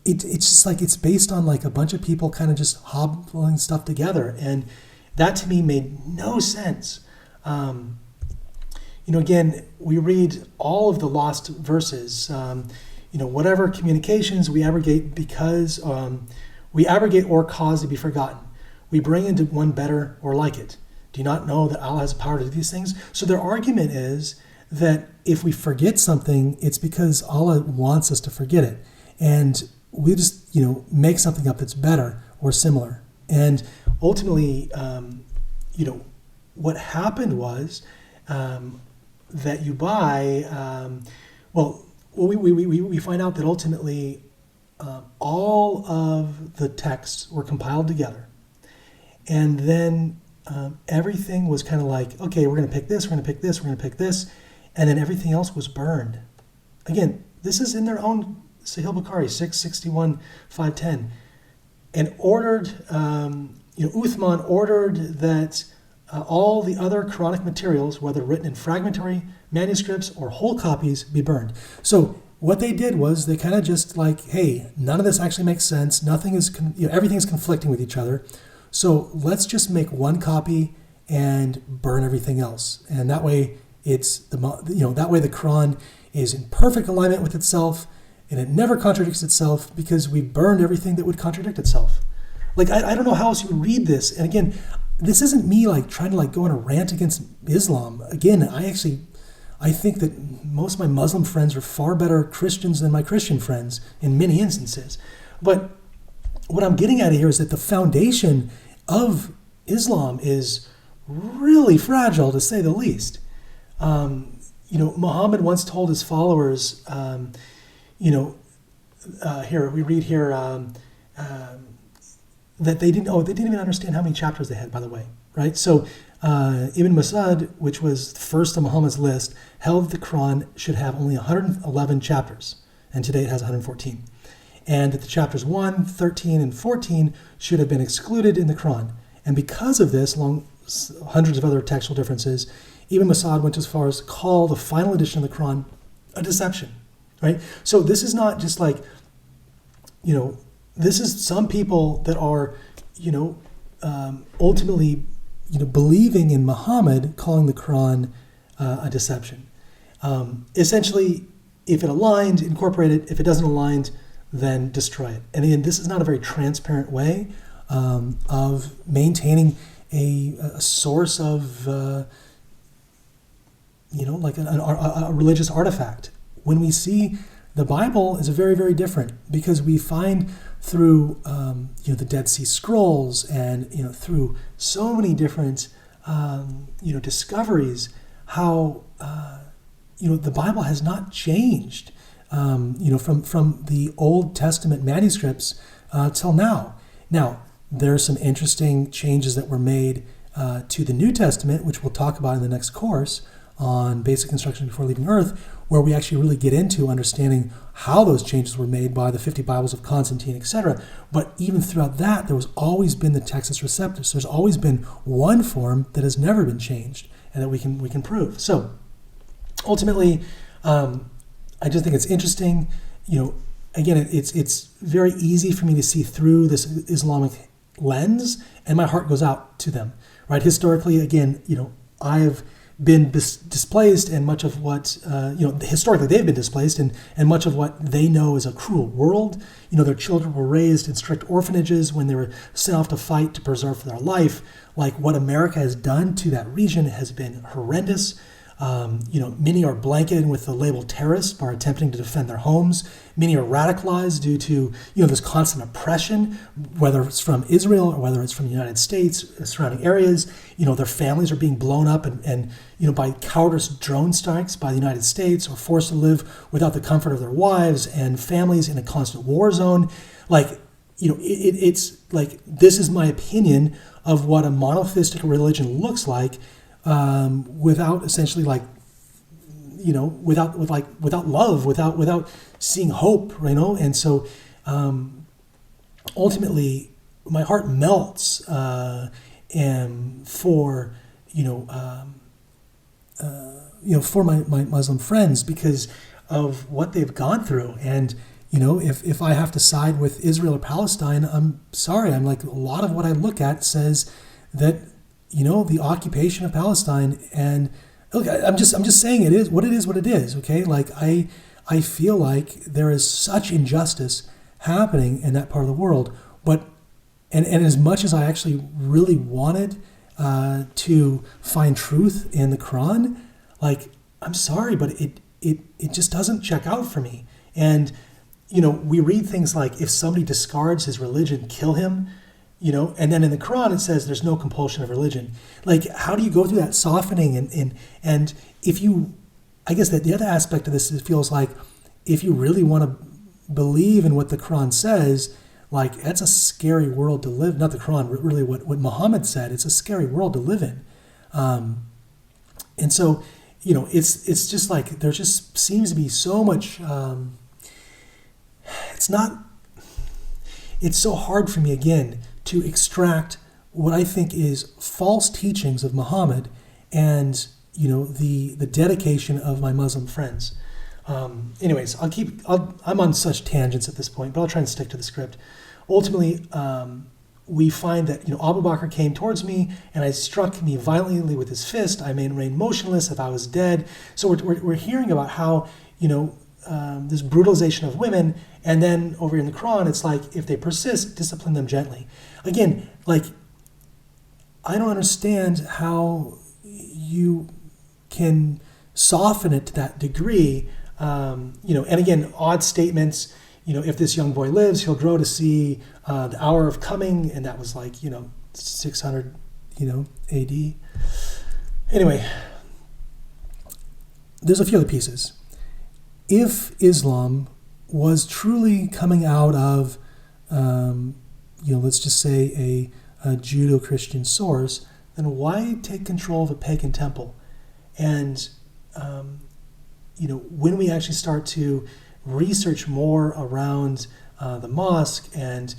it's just it's based on a bunch of people kind of just hobbling stuff together. And that to me made no sense. Again, we read all of the lost verses, whatever communications we abrogate or cause to be forgotten. We bring into one better or like it. Do you not know that Allah has power to do these things? So their argument is that if we forget something, it's because Allah wants us to forget it. And we just, make something up that's better or similar. And ultimately, what happened was that Ubay, we find out that ultimately all of the texts were compiled together. And then everything was kind of okay, we're going to pick this, we're going to pick this, we're going to pick this, and then everything else was burned. Again, this is in their own Sahih Bukhari, 661, 510, and ordered, Uthman ordered that all the other Quranic materials, whether written in fragmentary manuscripts or whole copies, be burned. So what they did was they kind of just hey, none of this actually makes sense. Nothing is, everything is conflicting with each other. So let's just make one copy and burn everything else. And that way that way the Quran is in perfect alignment with itself and it never contradicts itself because we burned everything that would contradict itself. I don't know how else you would read this. And again, this isn't me trying to go on a rant against Islam. Again, I think that most of my Muslim friends are far better Christians than my Christian friends in many instances. But what I'm getting at here is that the foundation of Islam is really fragile, to say the least. Muhammad once told his followers, here we read here that they didn't even understand how many chapters they had, by the way, right? So Ibn Masud, which was first on Muhammad's list, held the Quran should have only 111 chapters, and today it has 114. And that the chapters 1, 13, and 14 should have been excluded in the Quran. And because of this, along hundreds of other textual differences, Ibn Masud went as far as to call the final edition of the Quran a deception, right? So this is not just like, this is some people that are, ultimately, believing in Muhammad, calling the Quran a deception. Essentially, if it aligned, incorporate it. If it doesn't align, then destroy it. And again, this is not a very transparent way of maintaining a source of, like a religious artifact. When we see the Bible is very, very different, because we find through the Dead Sea Scrolls and through so many different discoveries how the Bible has not changed from the Old Testament manuscripts till now. Now, there are some interesting changes that were made to the New Testament, which we'll talk about in the next course on Basic Instruction Before Leaving Earth, where we actually really get into understanding how those changes were made by the 50 Bibles of Constantine, etc. But even throughout that, there was always been the Textus Receptus. There's always been one form that has never been changed and that we can prove. So ultimately, I just think it's interesting. Again, it's very easy for me to see through this Islamic lens, and my heart goes out to them. Right? Historically, again, I have been displaced, and much of what historically they've been displaced, and much of what they know is a cruel world. Their children were raised in strict orphanages when they were sent off to fight to preserve their life. Like, what America has done to that region has been horrendous. Many are blanketed with the label terrorist by attempting to defend their homes. Many are radicalized due to this constant oppression, whether it's from Israel or whether it's from the United States, surrounding areas. Their families are being blown up and by cowardice drone strikes by the United States, or forced to live without the comfort of their wives and families in a constant war zone. It's like, this is my opinion of what a monotheistic religion looks like. Without essentially without love, without seeing hope, and so ultimately my heart melts for for my Muslim friends, because of what they've gone through. And if I have to side with Israel or Palestine, I'm sorry. I'm like, a lot of what I look at says that the occupation of Palestine, and look, I'm just saying it is what it is. Okay, like I feel like there is such injustice happening in that part of the world, but and as much as I actually really wanted to find truth in the Quran, like, I'm sorry, but it just doesn't check out for me. And we read things like, if somebody discards his religion, kill him. And then in the Quran it says there's no compulsion of religion. Like, how do you go through that softening? And if you, I guess that the other aspect of this, it feels like, if you really want to believe in what the Quran says, like, that's a scary world to live. Not the Quran, really what Muhammad said. It's a scary world to live in. And so, it's just like, there just seems to be so much. It's so hard for me, again, to extract what I think is false teachings of Muhammad and the dedication of my Muslim friends. Anyways, I'm on such tangents at this point, but I'll try and stick to the script. Ultimately, we find that Abu Bakr came towards me and I struck me violently with his fist. I remained motionless if I was dead. So we're hearing about how this brutalization of women, and then over in the Quran it's like, if they persist, discipline them gently. Again, like, I don't understand how you can soften it to that degree. And again, odd statements. If this young boy lives, he'll grow to see the hour of coming, and that was 600, AD. Anyway, there's a few other pieces. If Islam was truly coming out of, let's just say a Judeo-Christian source, then why take control of a pagan temple? And, when we actually start to research more around the mosque and,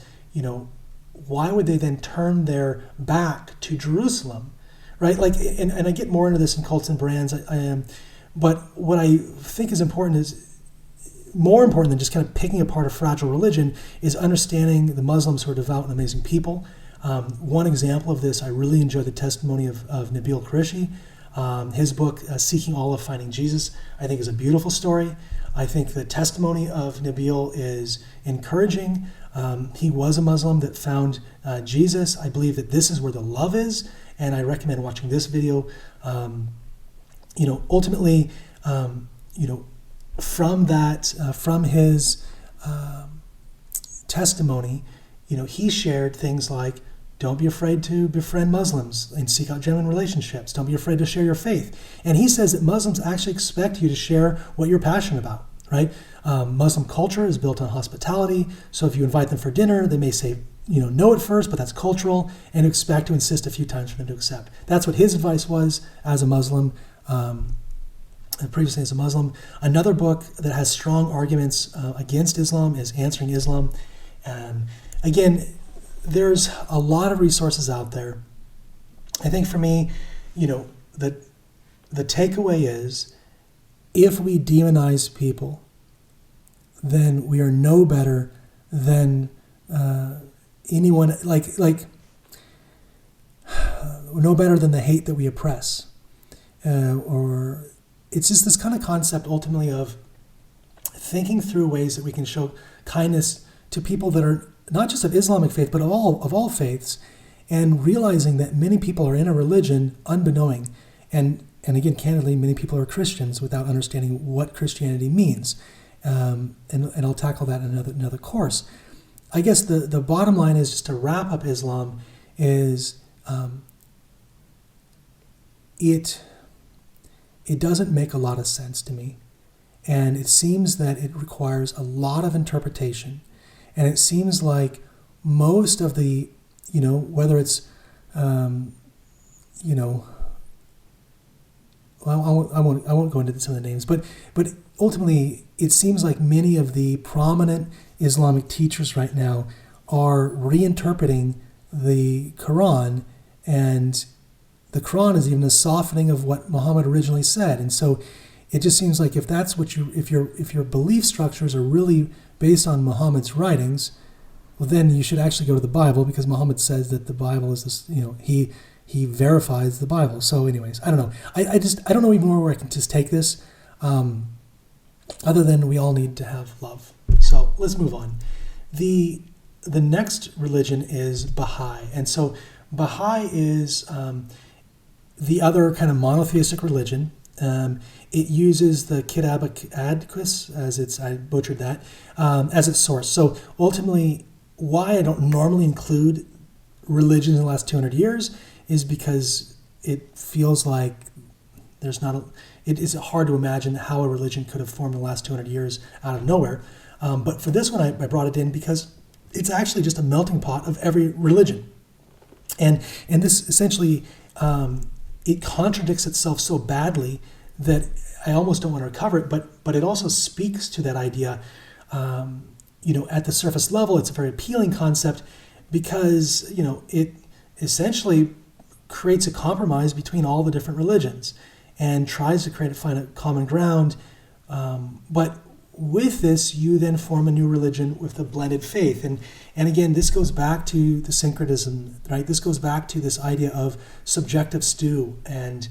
why would they then turn their back to Jerusalem, right? And I get more into this in Cults and Brands, but what I think is important is, more important than just kind of picking apart a fragile religion, is understanding the Muslims who are devout and amazing people. One example of this, I really enjoy the testimony of Nabil Qureshi. His book, Seeking Allah, Finding Jesus, I think is a beautiful story. I think the testimony of Nabil is encouraging. He was a Muslim that found Jesus. I believe that this is where the love is, and I recommend watching this video. Ultimately, from that, from his testimony, he shared things like, don't be afraid to befriend Muslims and seek out genuine relationships. Don't be afraid to share your faith. And he says that Muslims actually expect you to share what you're passionate about, right? Muslim culture is built on hospitality. So if you invite them for dinner, they may say, no at first, but that's cultural, and expect to insist a few times for them to accept. That's what his advice was as a Muslim, previously as a Muslim. Another book that has strong arguments against Islam is Answering Islam. Again, there's a lot of resources out there. I think for me, the takeaway is, if we demonize people, then we are no better than anyone, no better than the hate that we oppress. Or it's just this kind of concept ultimately of thinking through ways that we can show kindness to people that are not just of Islamic faith, but of all faiths, and realizing that many people are in a religion unbeknowing. And again, candidly, many people are Christians without understanding what Christianity means. And I'll tackle that in another course. I guess the bottom line is, just to wrap up Islam, is it doesn't make a lot of sense to me. And it seems that it requires a lot of interpretation. And it seems like most of the, whether it's, well, I won't go into some of the names, but ultimately it seems like many of the prominent Islamic teachers right now are reinterpreting the Quran, and the Quran is even a softening of what Muhammad originally said. And so it just seems like if that's what if your belief structures are really based on Muhammad's writings, well, then you should actually go to the Bible, because Muhammad says that the Bible is this, he verifies the Bible. So anyways, I don't know. I don't know even where I can just take this, other than we all need to have love. So let's move on. The next religion is Baha'i. And so Baha'i is the other kind of monotheistic religion. It uses the Kitab Adquis, I butchered that, as its source. So ultimately, why I don't normally include religions in the last 200 years is because it feels like it is hard to imagine how a religion could have formed in the last 200 years out of nowhere. But for this one, I brought it in because it's actually just a melting pot of every religion. And this essentially, it contradicts itself so badly that I almost don't want to recover it, but it also speaks to that idea. At the surface level, it's a very appealing concept because, it essentially creates a compromise between all the different religions and tries to find a common ground. But with this, you then form a new religion with a blended faith. And again, this goes back to the syncretism, right? This goes back to this idea of subjective stew and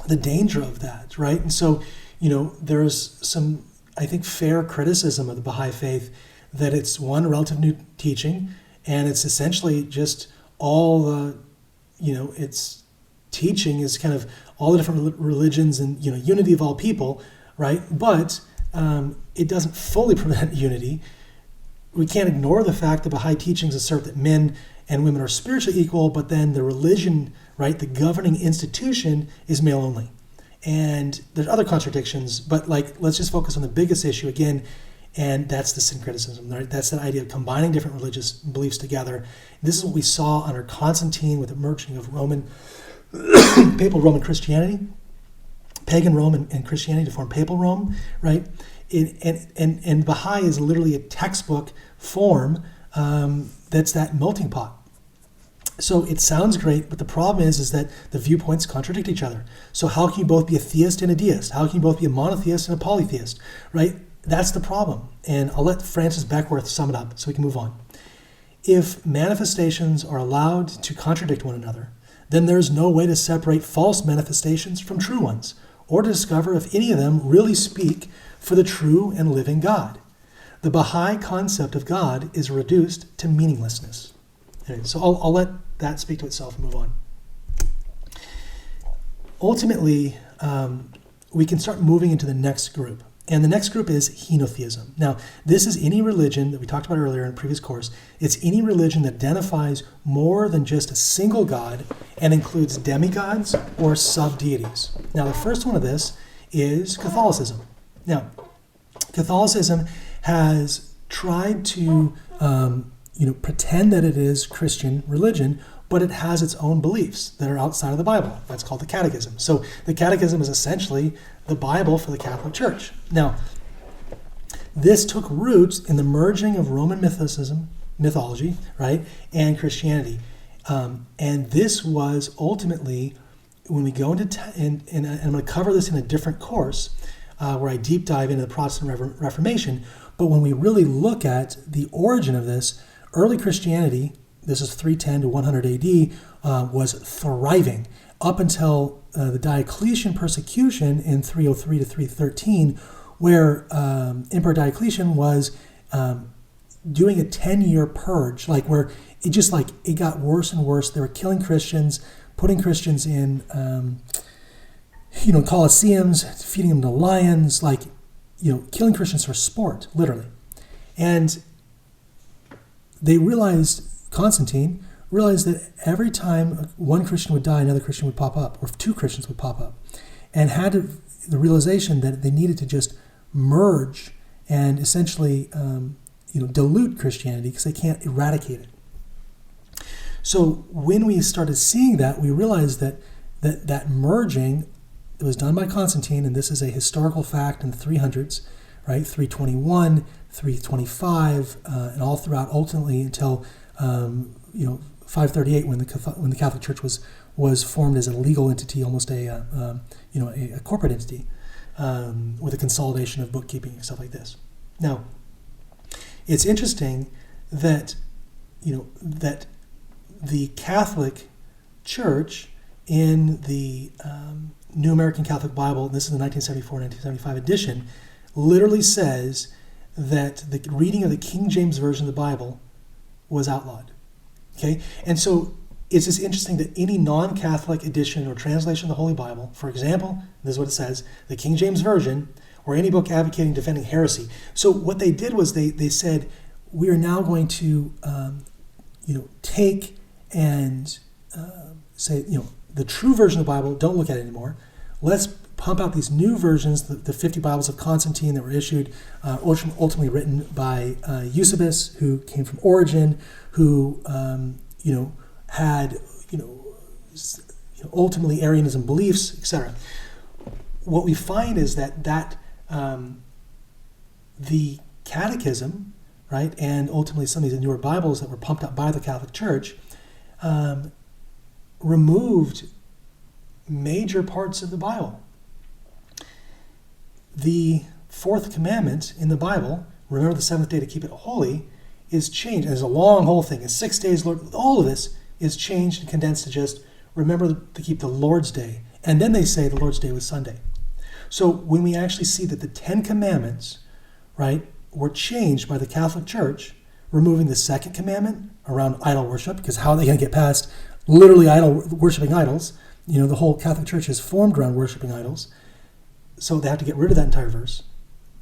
the danger of that, right? And so, there's some, I think, fair criticism of the Baha'i faith that it's one relative new teaching, and it's essentially just all the, it's teaching is kind of all the different religions and unity of all people, right? But it doesn't fully prevent unity. We can't ignore the fact that Baha'i teachings assert that men and women are spiritually equal, but then the religion, right, the governing institution is male only. And there's other contradictions, but let's just focus on the biggest issue again, and that's the syncretism, right? That's that idea of combining different religious beliefs together. This is what we saw under Constantine with the merging of papal Roman Christianity, pagan Rome and Christianity to form papal Rome, right? And Baha'i is literally a textbook form that's that melting pot. So it sounds great, but the problem is that the viewpoints contradict each other. So how can you both be a theist and a deist? How can you both be a monotheist and a polytheist, right? That's the problem. And I'll let Francis Beckworth sum it up so we can move on. If manifestations are allowed to contradict one another, then there's no way to separate false manifestations from true ones, or to discover if any of them really speak for the true and living God. The Baha'i concept of God is reduced to meaninglessness. Anyway, so I'll let that speak to itself and move on. Ultimately, we can start moving into the next group. And the next group is henotheism. Now, this is any religion that we talked about earlier in a previous course. It's any religion that identifies more than just a single God and includes demigods or sub-deities. Now, the first one of this is Catholicism. Now, Catholicism has tried to pretend that it is Christian religion, but it has its own beliefs that are outside of the Bible. That's called the Catechism. So the Catechism is essentially the Bible for the Catholic Church. Now, this took roots in the merging of Roman mythology, right, and Christianity. And this was ultimately, when we go into, and I'm going to cover this in a different course, where I deep dive into the Protestant Reformation, but when we really look at the origin of this, early Christianity, this is 310 to 100 AD, was thriving up until the Diocletian persecution in 303 to 313, where Emperor Diocletian was doing a 10-year purge, where it got worse and worse. They were killing Christians, putting Christians in Colosseums, feeding them to lions, killing Christians for sport, literally. And they Constantine realized that every time one Christian would die, another Christian would pop up, or two Christians would pop up, and had the realization that they needed to just merge and essentially dilute Christianity because they can't eradicate it. So when we started seeing that, we realized that merging, it was done by Constantine, and this is a historical fact in the 300s, right? 321, 325, and all throughout, ultimately until 538, when the Catholic Church was formed as a legal entity, almost a corporate entity, with a consolidation of bookkeeping and stuff like this. Now, it's interesting that that the Catholic Church in the New American Catholic Bible, and this is the 1974-1975 edition, literally says that the reading of the King James Version of the Bible was outlawed. Okay? And so it's just interesting that any non-Catholic edition or translation of the Holy Bible, for example, this is what it says, the King James Version, or any book advocating defending heresy. So what they did was they said, we are now going to take and say, the true version of the Bible, don't look at it anymore. Let's pump out these new versions, the 50 Bibles of Constantine that were issued, ultimately written by Eusebius, who came from Origen, who had ultimately Arianism beliefs, etc. What we find is that the Catechism, right, and ultimately some of these newer Bibles that were pumped out by the Catholic Church, removed major parts of the Bible. The fourth commandment in the Bible, remember the seventh day to keep it holy, is changed. And there's a long whole thing. It's 6 days, Lord. All of this is changed and condensed to just remember to keep the Lord's Day. And then they say the Lord's Day was Sunday. So when we actually see that the 10 commandments, right, were changed by the Catholic Church, removing the second commandment around idol worship, because how are they going to get past literally worshiping idols, The whole Catholic Church is formed around worshiping idols. So they have to get rid of that entire verse,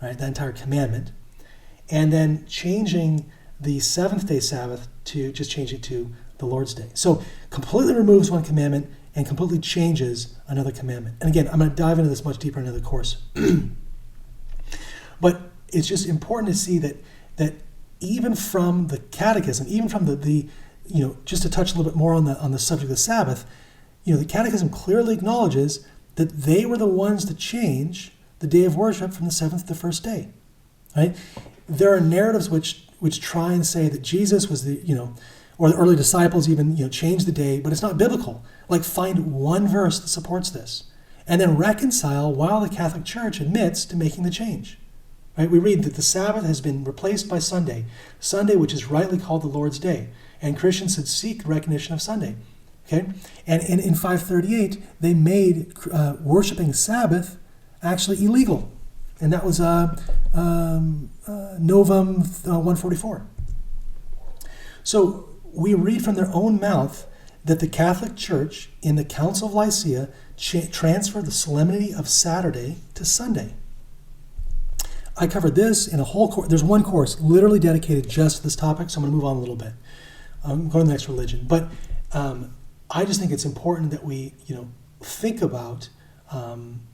right? That entire commandment. And then changing the seventh-day Sabbath to just change it to the Lord's Day. So completely removes one commandment and completely changes another commandment. And again, I'm going to dive into this much deeper in another course. But it's just important to see that even from the Catechism, even from the just to touch a little bit more on the subject of the Sabbath, the Catechism clearly acknowledges that they were the ones to change the day of worship from the seventh to the first day. Right? There are narratives which try and say that Jesus was or the early disciples even changed the day, but it's not biblical. Like, find one verse that supports this, and then reconcile while the Catholic Church admits to making the change. Right? We read that the Sabbath has been replaced by Sunday, which is rightly called the Lord's Day, and Christians should seek recognition of Sunday. Okay, and in 538 they made worshiping Sabbath actually illegal, and that was Novum 144. So we read from their own mouth that the Catholic Church in the Council of Nicaea transferred the solemnity of Saturday to Sunday. I covered this in a whole course. There's one course literally dedicated just to this topic, so I'm going to move on a little bit. I'm going to the next religion. But I just think it's important that we, think about,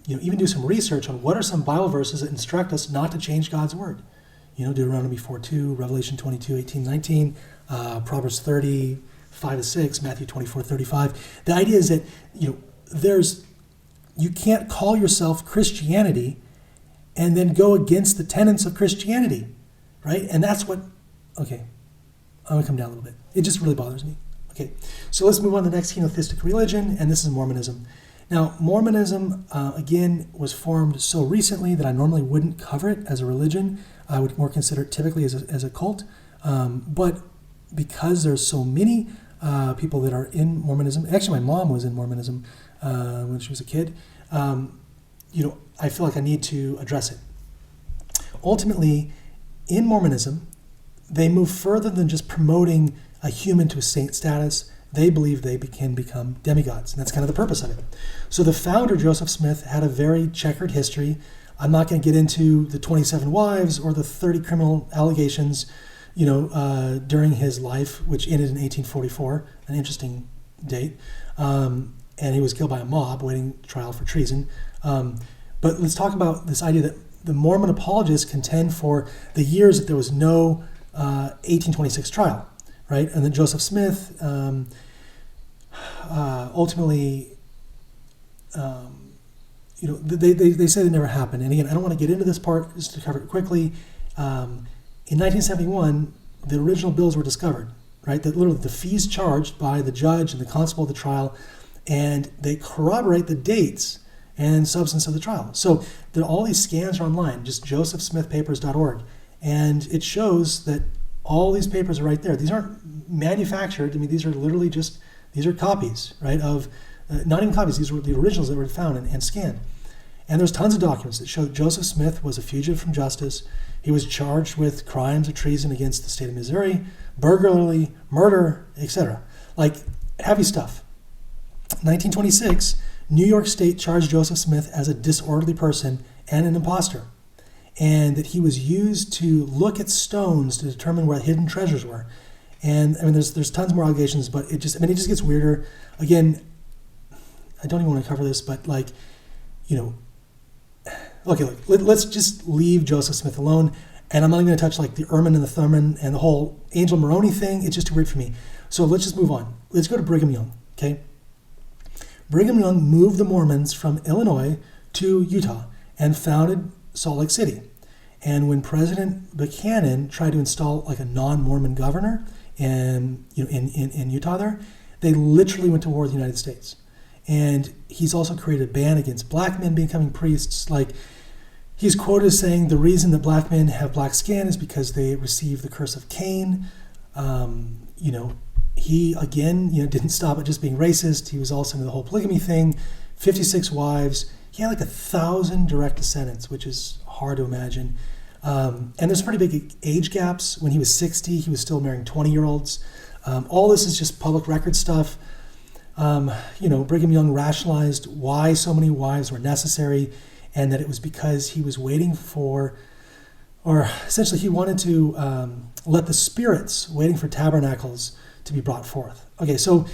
even do some research on what are some Bible verses that instruct us not to change God's word. Deuteronomy 4:2, Revelation 22:18-19, Proverbs 30:5-6, Matthew 24:35. The idea is that, you can't call yourself Christianity and then go against the tenets of Christianity, right? And that's what, okay, I'm going to come down a little bit. It just really bothers me. Okay, so let's move on to the next henotheistic religion, and this is Mormonism. Now, Mormonism, again, was formed so recently that I normally wouldn't cover it as a religion. I would more consider it typically as a cult. But because there's so many people that are in Mormonism, actually my mom was in Mormonism when she was a kid, I feel like I need to address it. Ultimately, in Mormonism, they move further than just promoting a human to a saint status. They believe they can become demigods, and that's kind of the purpose of it. So the founder, Joseph Smith, had a very checkered history. I'm not going to get into the 27 wives or the 30 criminal allegations, during his life, which ended in 1844, an interesting date. And he was killed by a mob waiting trial for treason. But let's talk about this idea that the Mormon apologists contend for the years that there was no 1826 trial, right? And then Joseph Smith ultimately, they say that never happened. And again, I don't want to get into this part, just to cover it quickly. In 1971, the original bills were discovered, right? That literally the fees charged by the judge and the constable of the trial, and they corroborate the dates and substance of the trial. So all these scans are online, just josephsmithpapers.org. And it shows that all these papers are right there. These aren't manufactured. I mean, these are literally these are copies, right? Of, not even copies, these were the originals that were found and scanned. And there's tons of documents that show that Joseph Smith was a fugitive from justice. He was charged with crimes of treason against the state of Missouri, burglary, murder, etc. Like, heavy stuff. 1926, New York State charged Joseph Smith as a disorderly person and an imposter, and that he was used to look at stones to determine where hidden treasures were. And I mean, there's tons more allegations, but it just gets weirder. Again, I don't even want to cover this, but okay, let's just leave Joseph Smith alone, and I'm not even going to touch like the Ermine and the Thurman and the whole Angel Moroni thing. It's just too weird for me. So let's just move on. Let's go to Brigham Young, okay? Brigham Young moved the Mormons from Illinois to Utah and founded Salt Lake City. And when President Buchanan tried to install like a non-Mormon governor in Utah there, they literally went to war with the United States. And he's also created a ban against black men becoming priests. Like, he's quoted as saying the reason that black men have black skin is because they received the curse of Cain. He, again, didn't stop at just being racist. He was also into the whole polygamy thing, 56 wives. He had like 1,000 direct descendants, which is hard to imagine. And there's pretty big age gaps. When he was 60, he was still marrying 20-year-olds. All this is just public record stuff. Brigham Young rationalized why so many wives were necessary, and that it was because he was waiting for, or essentially he wanted to let the spirits waiting for tabernacles to be brought forth. Okay, so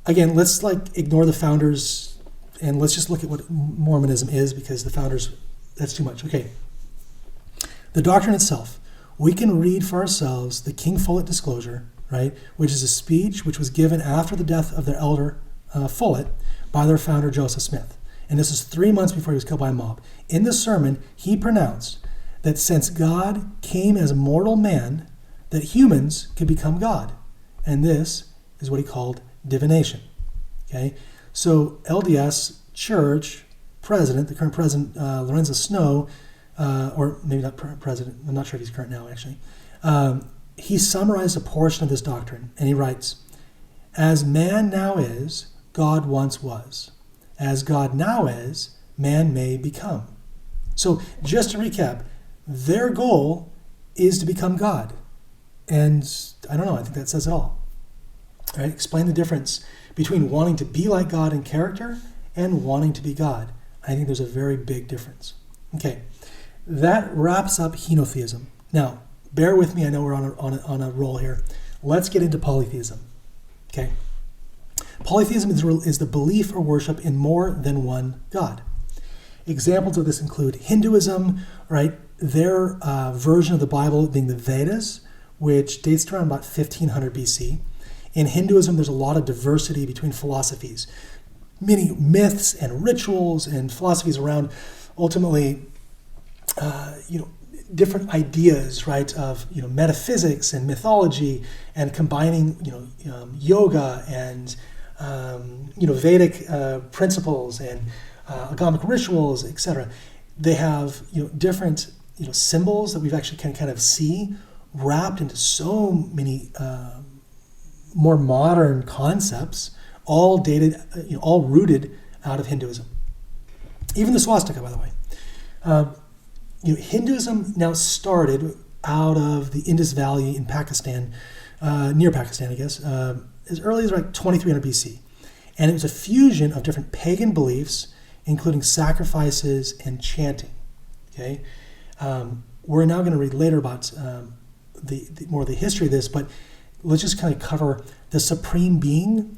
again, let's ignore the founders and let's just look at what Mormonism is, because the founders, that's too much. Okay, the doctrine itself, we can read for ourselves the King Follett Disclosure, right, which is a speech which was given after the death of their elder Follett by their founder Joseph Smith. And this is 3 months before he was killed by a mob. In the sermon, he pronounced that since God came as a mortal man, that humans could become God. And this is what he called divination. Okay, so LDS Church president, the current president, Lorenzo Snow, or maybe not president, I'm not sure if he's current now actually, he summarized a portion of this doctrine, and he writes, "As man now is, God once was. As God now is, man may become." So just to recap, their goal is to become God. And I don't know, I think that says it all. All right, explain the difference between wanting to be like God in character and wanting to be God. I think there's a very big difference. Okay, that wraps up henotheism. Now, bear with me, I know we're on a roll here. Let's get into polytheism. Okay, polytheism is the belief or worship in more than one God. Examples of this include Hinduism, right? Their version of the Bible being the Vedas, which dates to around about 1500 BC. In Hinduism, there's a lot of diversity between philosophies, many myths and rituals and philosophies around ultimately, different ideas, right, of metaphysics and mythology, and combining yoga and Vedic principles and agamic rituals, etc. They have different symbols that we've actually can kind of see wrapped into so many more modern concepts, all dated, all rooted out of Hinduism. Even the swastika, by the way. Hinduism now started out of the Indus Valley in Pakistan, near Pakistan, I guess, as early as 2300 BC. And it was a fusion of different pagan beliefs, including sacrifices and chanting. Okay, we're now going to read later about the more of the history of this, but let's just kind of cover the supreme being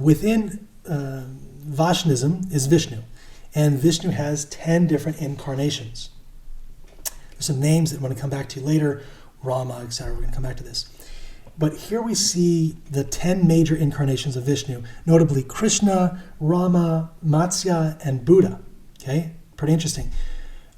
within Vaishnavism is Vishnu, and Vishnu has 10 different incarnations. There's some names that I'm going to come back to later, Rama, etc. We're going to come back to this. But here we see the 10 major incarnations of Vishnu, notably Krishna, Rama, Matsya, and Buddha. Okay, pretty interesting.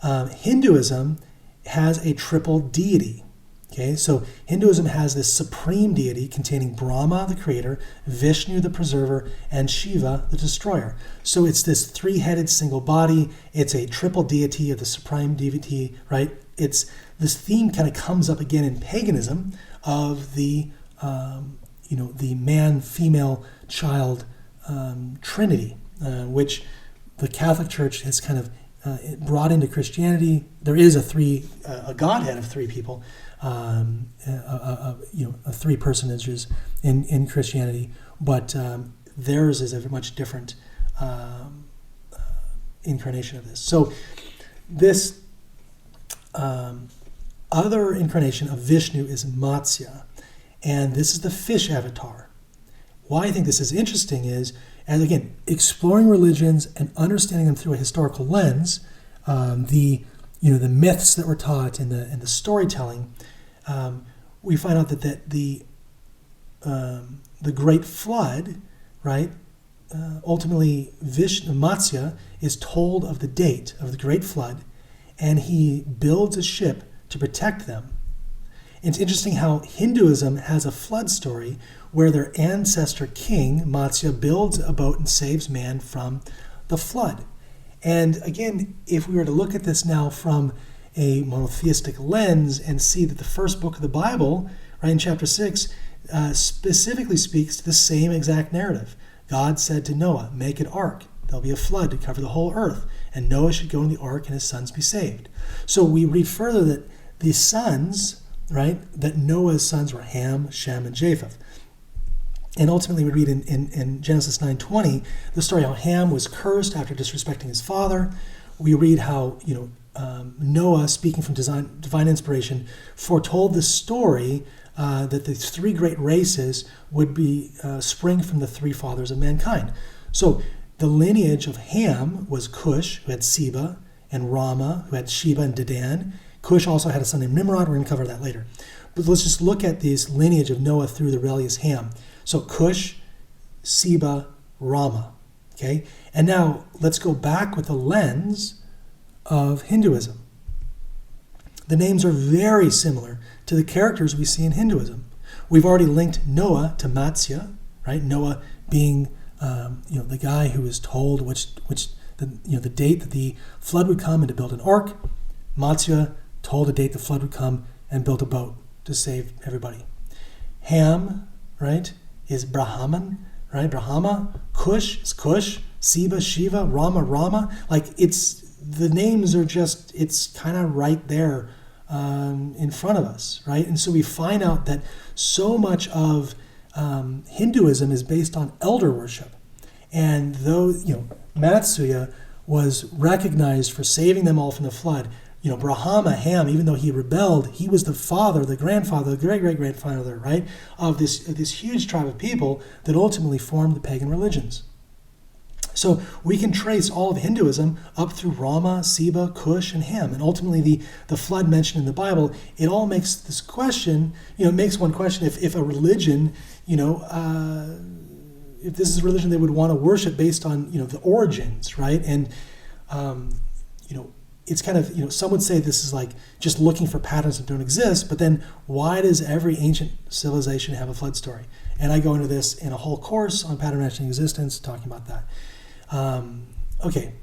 Hinduism has a triple deity. Okay, so Hinduism has this supreme deity containing Brahma, the creator, Vishnu, the preserver, and Shiva, the destroyer. So it's this three-headed single body. It's a triple deity of the supreme deity, right? It's this theme kind of comes up again in paganism of the the man, female, child trinity, which the Catholic Church has kind of brought into Christianity. There is a Godhead of three people. Three personages in Christianity, but theirs is a much different incarnation of this. So this other incarnation of Vishnu is Matsya, and this is the fish avatar. Why I think this is interesting is, and again, exploring religions and understanding them through a historical lens, the myths that were taught and the storytelling. We find out that the Great Flood, right? Ultimately, Matsya is told of the date of the Great Flood, and he builds a ship to protect them. It's interesting how Hinduism has a flood story where their ancestor king, Matsya, builds a boat and saves man from the flood. And again, if we were to look at this now from a monotheistic lens and see that the first book of the Bible, right in chapter 6, specifically speaks to the same exact narrative. God said to Noah, make an ark. There'll be a flood to cover the whole earth, and Noah should go in the ark and his sons be saved. So we read further that the sons, right, that Noah's sons were Ham, Shem, and Japheth. And ultimately, we read in Genesis 9:20 the story how Ham was cursed after disrespecting his father. We read how Noah, speaking from divine inspiration, foretold the story that the three great races would be spring from the three fathers of mankind. So the lineage of Ham was Cush, who had Seba, and Rama, who had Sheba and Dedan. Cush also had a son named Nimrod. We're going to cover that later. But let's just look at this lineage of Noah through the rebellious Ham. So Cush, Seba, Rama. Okay? And now let's go back with the lens of Hinduism. The names are very similar to the characters we see in Hinduism. We've already linked Noah to Matsya, right? Noah being the guy who was told the date that the flood would come and to build an ark. Matsya told the date the flood would come and built a boat to save everybody. Ham, right, is Brahman, right? Brahma. Cush is Cush. Seba, Shiva. Rama. Like the names are just, it's kind of right there in front of us, right? And so we find out that so much of Hinduism is based on elder worship. And though, Matsya was recognized for saving them all from the flood, Brahma, Ham, even though he rebelled, he was the father, the grandfather, the great-great-grandfather, right, of this huge tribe of people that ultimately formed the pagan religions. So we can trace all of Hinduism up through Rama, Seba, Cush, and Ham. And ultimately the flood mentioned in the Bible, it all makes this question, it makes one question if a religion, if this is a religion they would want to worship based on, the origins, right? And, it's kind of, some would say this is like just looking for patterns that don't exist, but then why does every ancient civilization have a flood story? And I go into this in a whole course on pattern matching existence, talking about that. Okay.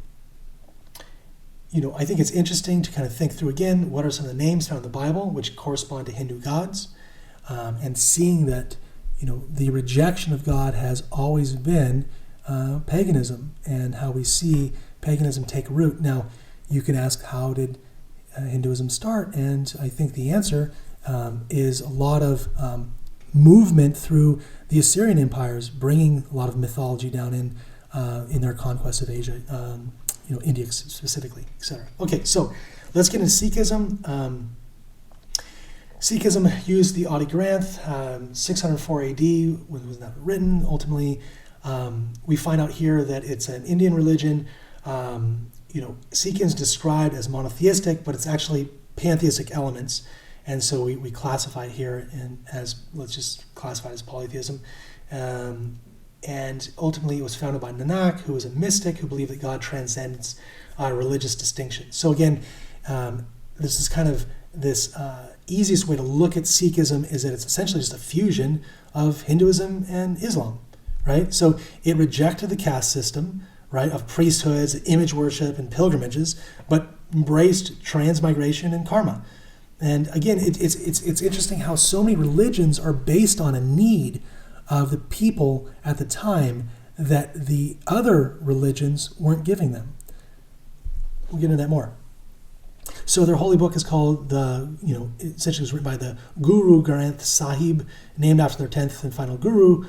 I think it's interesting to kind of think through again, what are some of the names found in the Bible which correspond to Hindu gods, and seeing that, the rejection of God has always been paganism, and how we see paganism take root. Now, you can ask, how did Hinduism start? And I think the answer is a lot of movement through the Assyrian empires, bringing a lot of mythology down in their conquest of Asia, India specifically, etc. Okay, so let's get into Sikhism. Sikhism used the Adi Granth, 604 AD, when it was not written. Ultimately, we find out here that it's an Indian religion. Sikhism is described as monotheistic, but it's actually pantheistic elements. And so we classify it here let's just classify it as polytheism. And ultimately it was founded by Nanak, who was a mystic who believed that God transcends religious distinction. So again, this is kind of this easiest way to look at Sikhism is that it's essentially just a fusion of Hinduism and Islam, right? So it rejected the caste system, right, of priesthoods, image worship, and pilgrimages, but embraced transmigration and karma. And again, it's interesting how so many religions are based on a need of the people at the time that the other religions weren't giving them. We'll get into that more. So their holy book is called essentially was written by the Guru Granth Sahib, named after their 10th and final guru,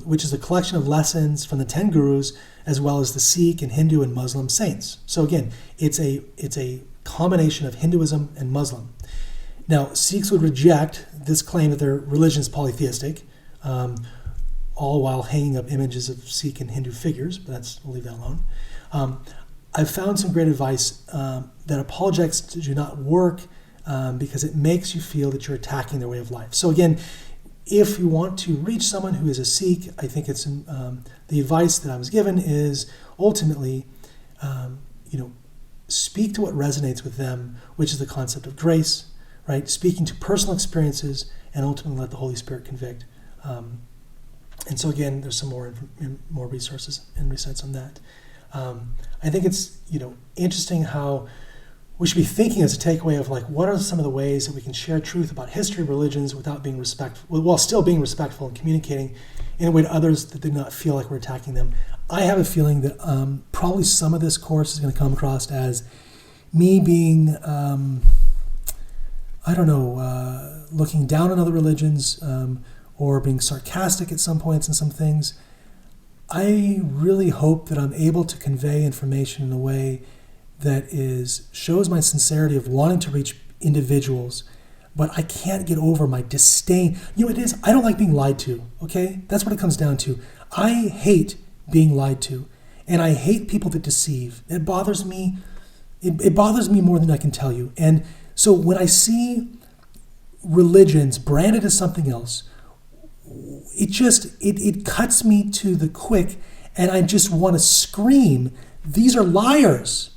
which is a collection of lessons from the 10 gurus, as well as the Sikh and Hindu and Muslim saints. So again, it's a combination of Hinduism and Muslim. Now, Sikhs would reject this claim that their religion is polytheistic, all while hanging up images of Sikh and Hindu figures, but we'll leave that alone. I've found some great advice that apologetics do not work because it makes you feel that you're attacking their way of life. So again, if you want to reach someone who is a Sikh, I think it's the advice that I was given is ultimately, speak to what resonates with them, which is the concept of grace, right? Speaking to personal experiences, and ultimately let the Holy Spirit convict. And so again, there's some more resources and recites on that. I think it's interesting how we should be thinking as a takeaway of what are some of the ways that we can share truth about history of religions without being respectful, while still being respectful and communicating in a way to others that do not feel like we're attacking them. I have a feeling that probably some of this course is going to come across as me being, looking down on other religions, or being sarcastic at some points and some things. I really hope that I'm able to convey information in a way that shows my sincerity of wanting to reach individuals, but I can't get over my disdain. It is, I don't like being lied to, okay? That's what it comes down to. I hate being lied to, and I hate people that deceive. It bothers me. It bothers me more than I can tell you. And so when I see religions branded as something else, it cuts me to the quick, and I just want to scream, these are liars.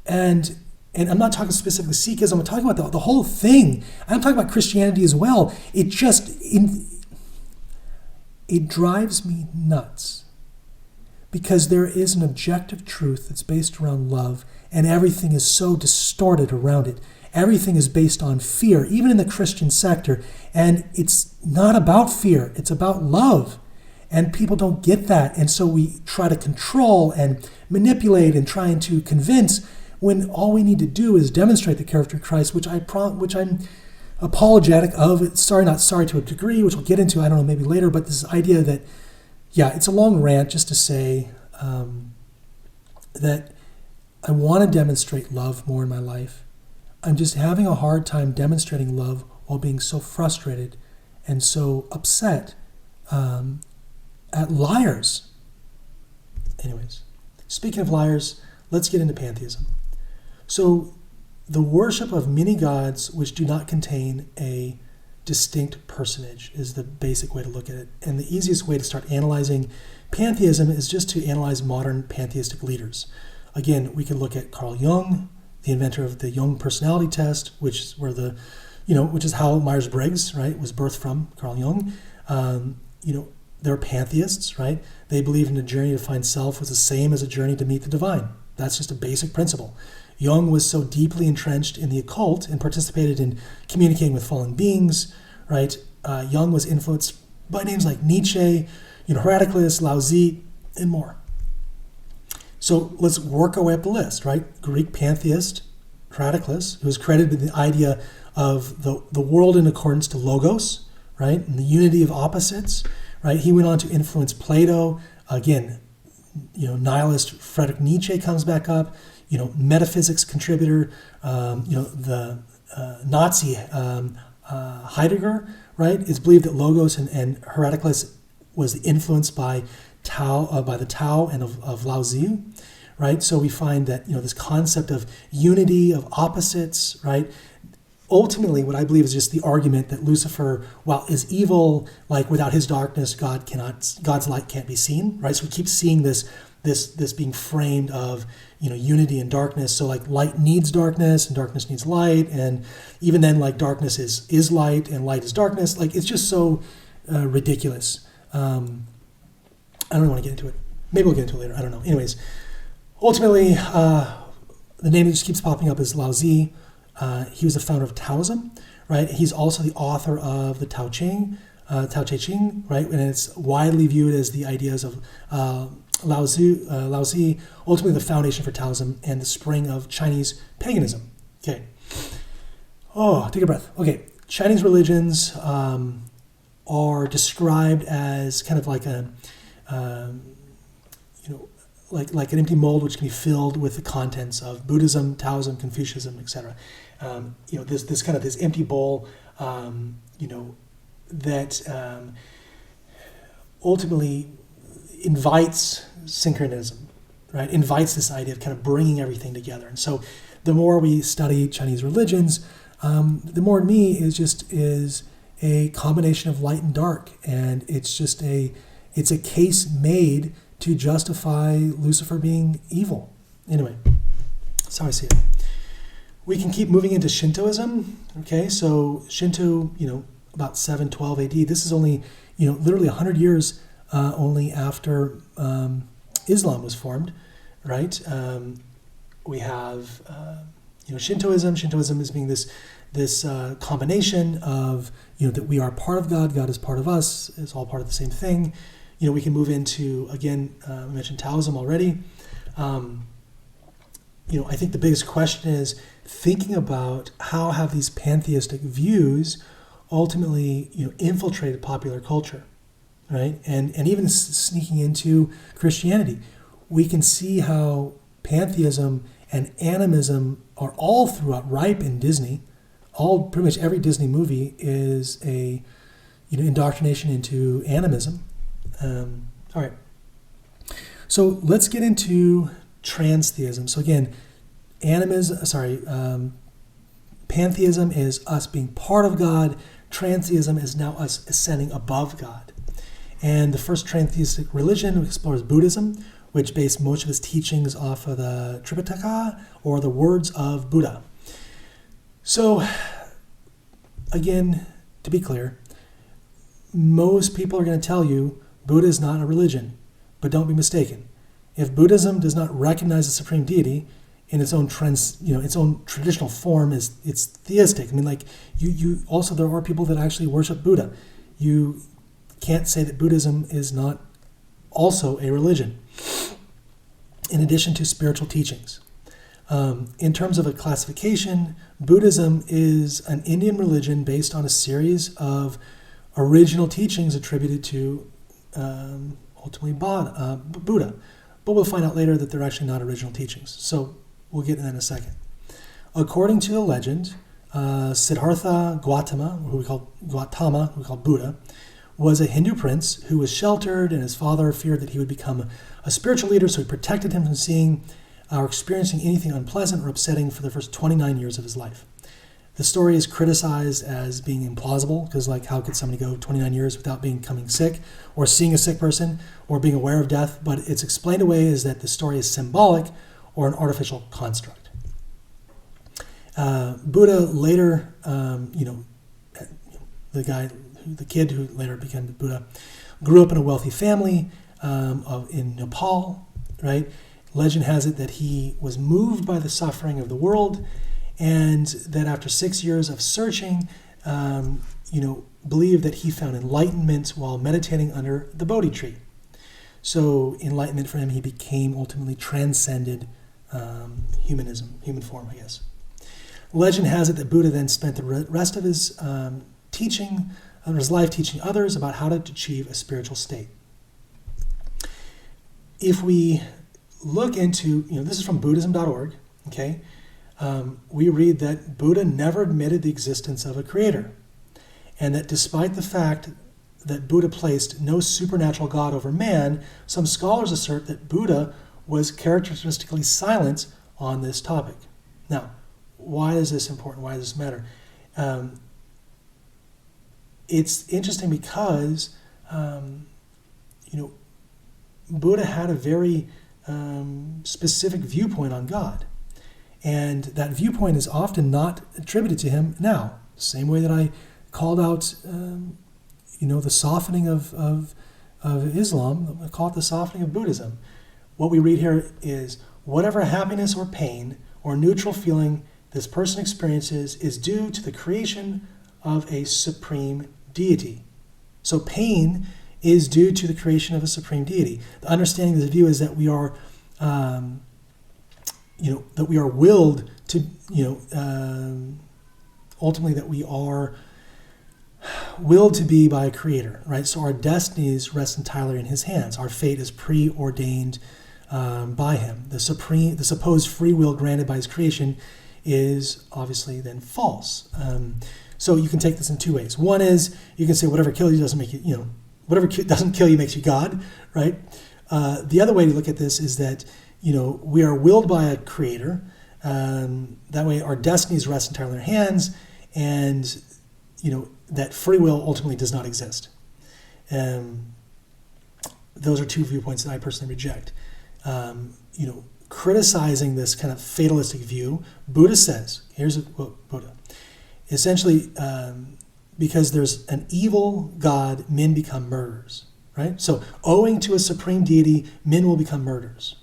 And I'm not talking specifically Sikhism, I'm talking about the whole thing. I'm talking about Christianity as well. It drives me nuts, because there is an objective truth that's based around love, and everything is so distorted around it. Everything is based on fear, even in the Christian sector. And it's not about fear, it's about love. And people don't get that. And so we try to control and manipulate and trying to convince, when all we need to do is demonstrate the character of Christ, which I'm apologetic of. Not sorry to a degree, which we'll get into, I don't know, maybe later. But this idea that, it's a long rant just to say that I want to demonstrate love more in my life. I'm just having a hard time demonstrating love while being so frustrated and so upset at liars. Anyways, speaking of liars, let's get into pantheism. So the worship of many gods which do not contain a distinct personage is the basic way to look at it. And the easiest way to start analyzing pantheism is just to analyze modern pantheistic leaders. Again, we can look at Carl Jung, the inventor of the Jung personality test, which is how Myers-Briggs, right, was birthed from Carl Jung. They're pantheists, right? They believed in a journey to find self was the same as a journey to meet the divine. That's just a basic principle. Jung was so deeply entrenched in the occult and participated in communicating with fallen beings, right? Jung was influenced by names like Nietzsche, Heraclitus, Lao Tzu, and more. So let's work our way up the list, right? Greek pantheist Heraclitus, who was credited with the idea of the world in accordance to logos, right? And the unity of opposites, right? He went on to influence Plato. Again, nihilist Friedrich Nietzsche comes back up. Metaphysics contributor, the Nazi Heidegger, right? It's believed that logos and Heraclitus was influenced by the Tao and of Lao Tzu, right? So we find that this concept of unity of opposites, right? Ultimately, what I believe is just the argument that Lucifer, while is evil, like without his darkness, God's light can't be seen, right? So we keep seeing this being framed of unity and darkness. So like light needs darkness and darkness needs light, and even then like darkness is light and light is darkness. Like it's just so ridiculous. I don't really want to get into it. Maybe we'll get into it later. I don't know. Anyways, ultimately, the name that just keeps popping up is Lao Tzu. He was the founder of Taoism, right? He's also the author of the Tao Te Ching, right? And it's widely viewed as the ideas of Lao Tzu, ultimately the foundation for Taoism and the spring of Chinese paganism. Okay. Oh, take a breath. Okay. Chinese religions are described as kind of like like an empty mold which can be filled with the contents of Buddhism, Taoism, Confucianism, etc. This empty bowl, that ultimately invites syncretism, right? Invites this idea of kind of bringing everything together. And so the more we study Chinese religions, the more to me is a combination of light and dark. And it's a case made to justify Lucifer being evil. Anyway, that's how I see it. We can keep moving into Shintoism. Okay, so Shinto, about 712 AD. This is only, literally 100 years only after Islam was formed, right? We have, Shintoism. Shintoism is being this combination of, that we are part of God, God is part of us, it's all part of the same thing. We can move into, again, I mentioned Taoism already. I think the biggest question is thinking about how have these pantheistic views ultimately, infiltrated popular culture, right? And even sneaking into Christianity. We can see how pantheism and animism are all throughout, ripe in Disney. Pretty much every Disney movie is a indoctrination into animism. All right. So let's get into transtheism. So again, pantheism is us being part of God. Transtheism is now us ascending above God. And the first transtheistic religion explores Buddhism, which based most of its teachings off of the Tripitaka, or the words of Buddha. So, again, to be clear, most people are going to tell you Buddha is not a religion, but don't be mistaken. If Buddhism does not recognize the supreme deity in its own its own traditional form, it's theistic. I mean, like you also, there are people that actually worship Buddha. You can't say that Buddhism is not also a religion, in addition to spiritual teachings. In terms of a classification, Buddhism is an Indian religion based on a series of original teachings attributed to ultimately Buddha. But we'll find out later that they're actually not original teachings. So we'll get to that in a second. According to the legend, Siddhartha Gautama, who we call Buddha, was a Hindu prince who was sheltered, and his father feared that he would become a spiritual leader, so he protected him from seeing or experiencing anything unpleasant or upsetting for the first 29 years of his life. The story is criticized as being implausible, because how could somebody go 29 years without becoming sick or seeing a sick person or being aware of death? But it's explained away as that the story is symbolic or an artificial construct. Buddha later, the kid who later became Buddha, grew up in a wealthy family in Nepal, right? Legend has it that he was moved by the suffering of the world, and that after 6 years of searching, believed that he found enlightenment while meditating under the Bodhi tree. So enlightenment for him, he became ultimately transcended human form, I guess. Legend has it that Buddha then spent the rest of his life teaching others about how to achieve a spiritual state. If we look into, this is from Buddhism.org, okay? We read that Buddha never admitted the existence of a creator, and that despite the fact that Buddha placed no supernatural God over man, some scholars assert that Buddha was characteristically silent on this topic. Now, why is this important? Why does this matter? It's interesting because, Buddha had a very specific viewpoint on God. And that viewpoint is often not attributed to him now. Same way that I called out, the softening of Islam, I call it the softening of Buddhism. What we read here is, whatever happiness or pain or neutral feeling this person experiences is due to the creation of a supreme deity. So pain is due to the creation of a supreme deity. The understanding of this view is that we are that we are willed to, ultimately that we are willed to be by a creator, right? So our destinies rest entirely in his hands. Our fate is preordained by him. The supposed free will granted by his creation is obviously then false. So you can take this in two ways. One is you can say whatever kills you doesn't make you, whatever doesn't kill you makes you God, right? The other way to look at this is that, we are willed by a creator. That way our destinies rest entirely in our hands, and, that free will ultimately does not exist. Those are two viewpoints that I personally reject. Criticizing this kind of fatalistic view, Buddha says, here's what Buddha, essentially, because there's an evil God, men become murderers, right? So owing to a supreme deity, men will become murderers.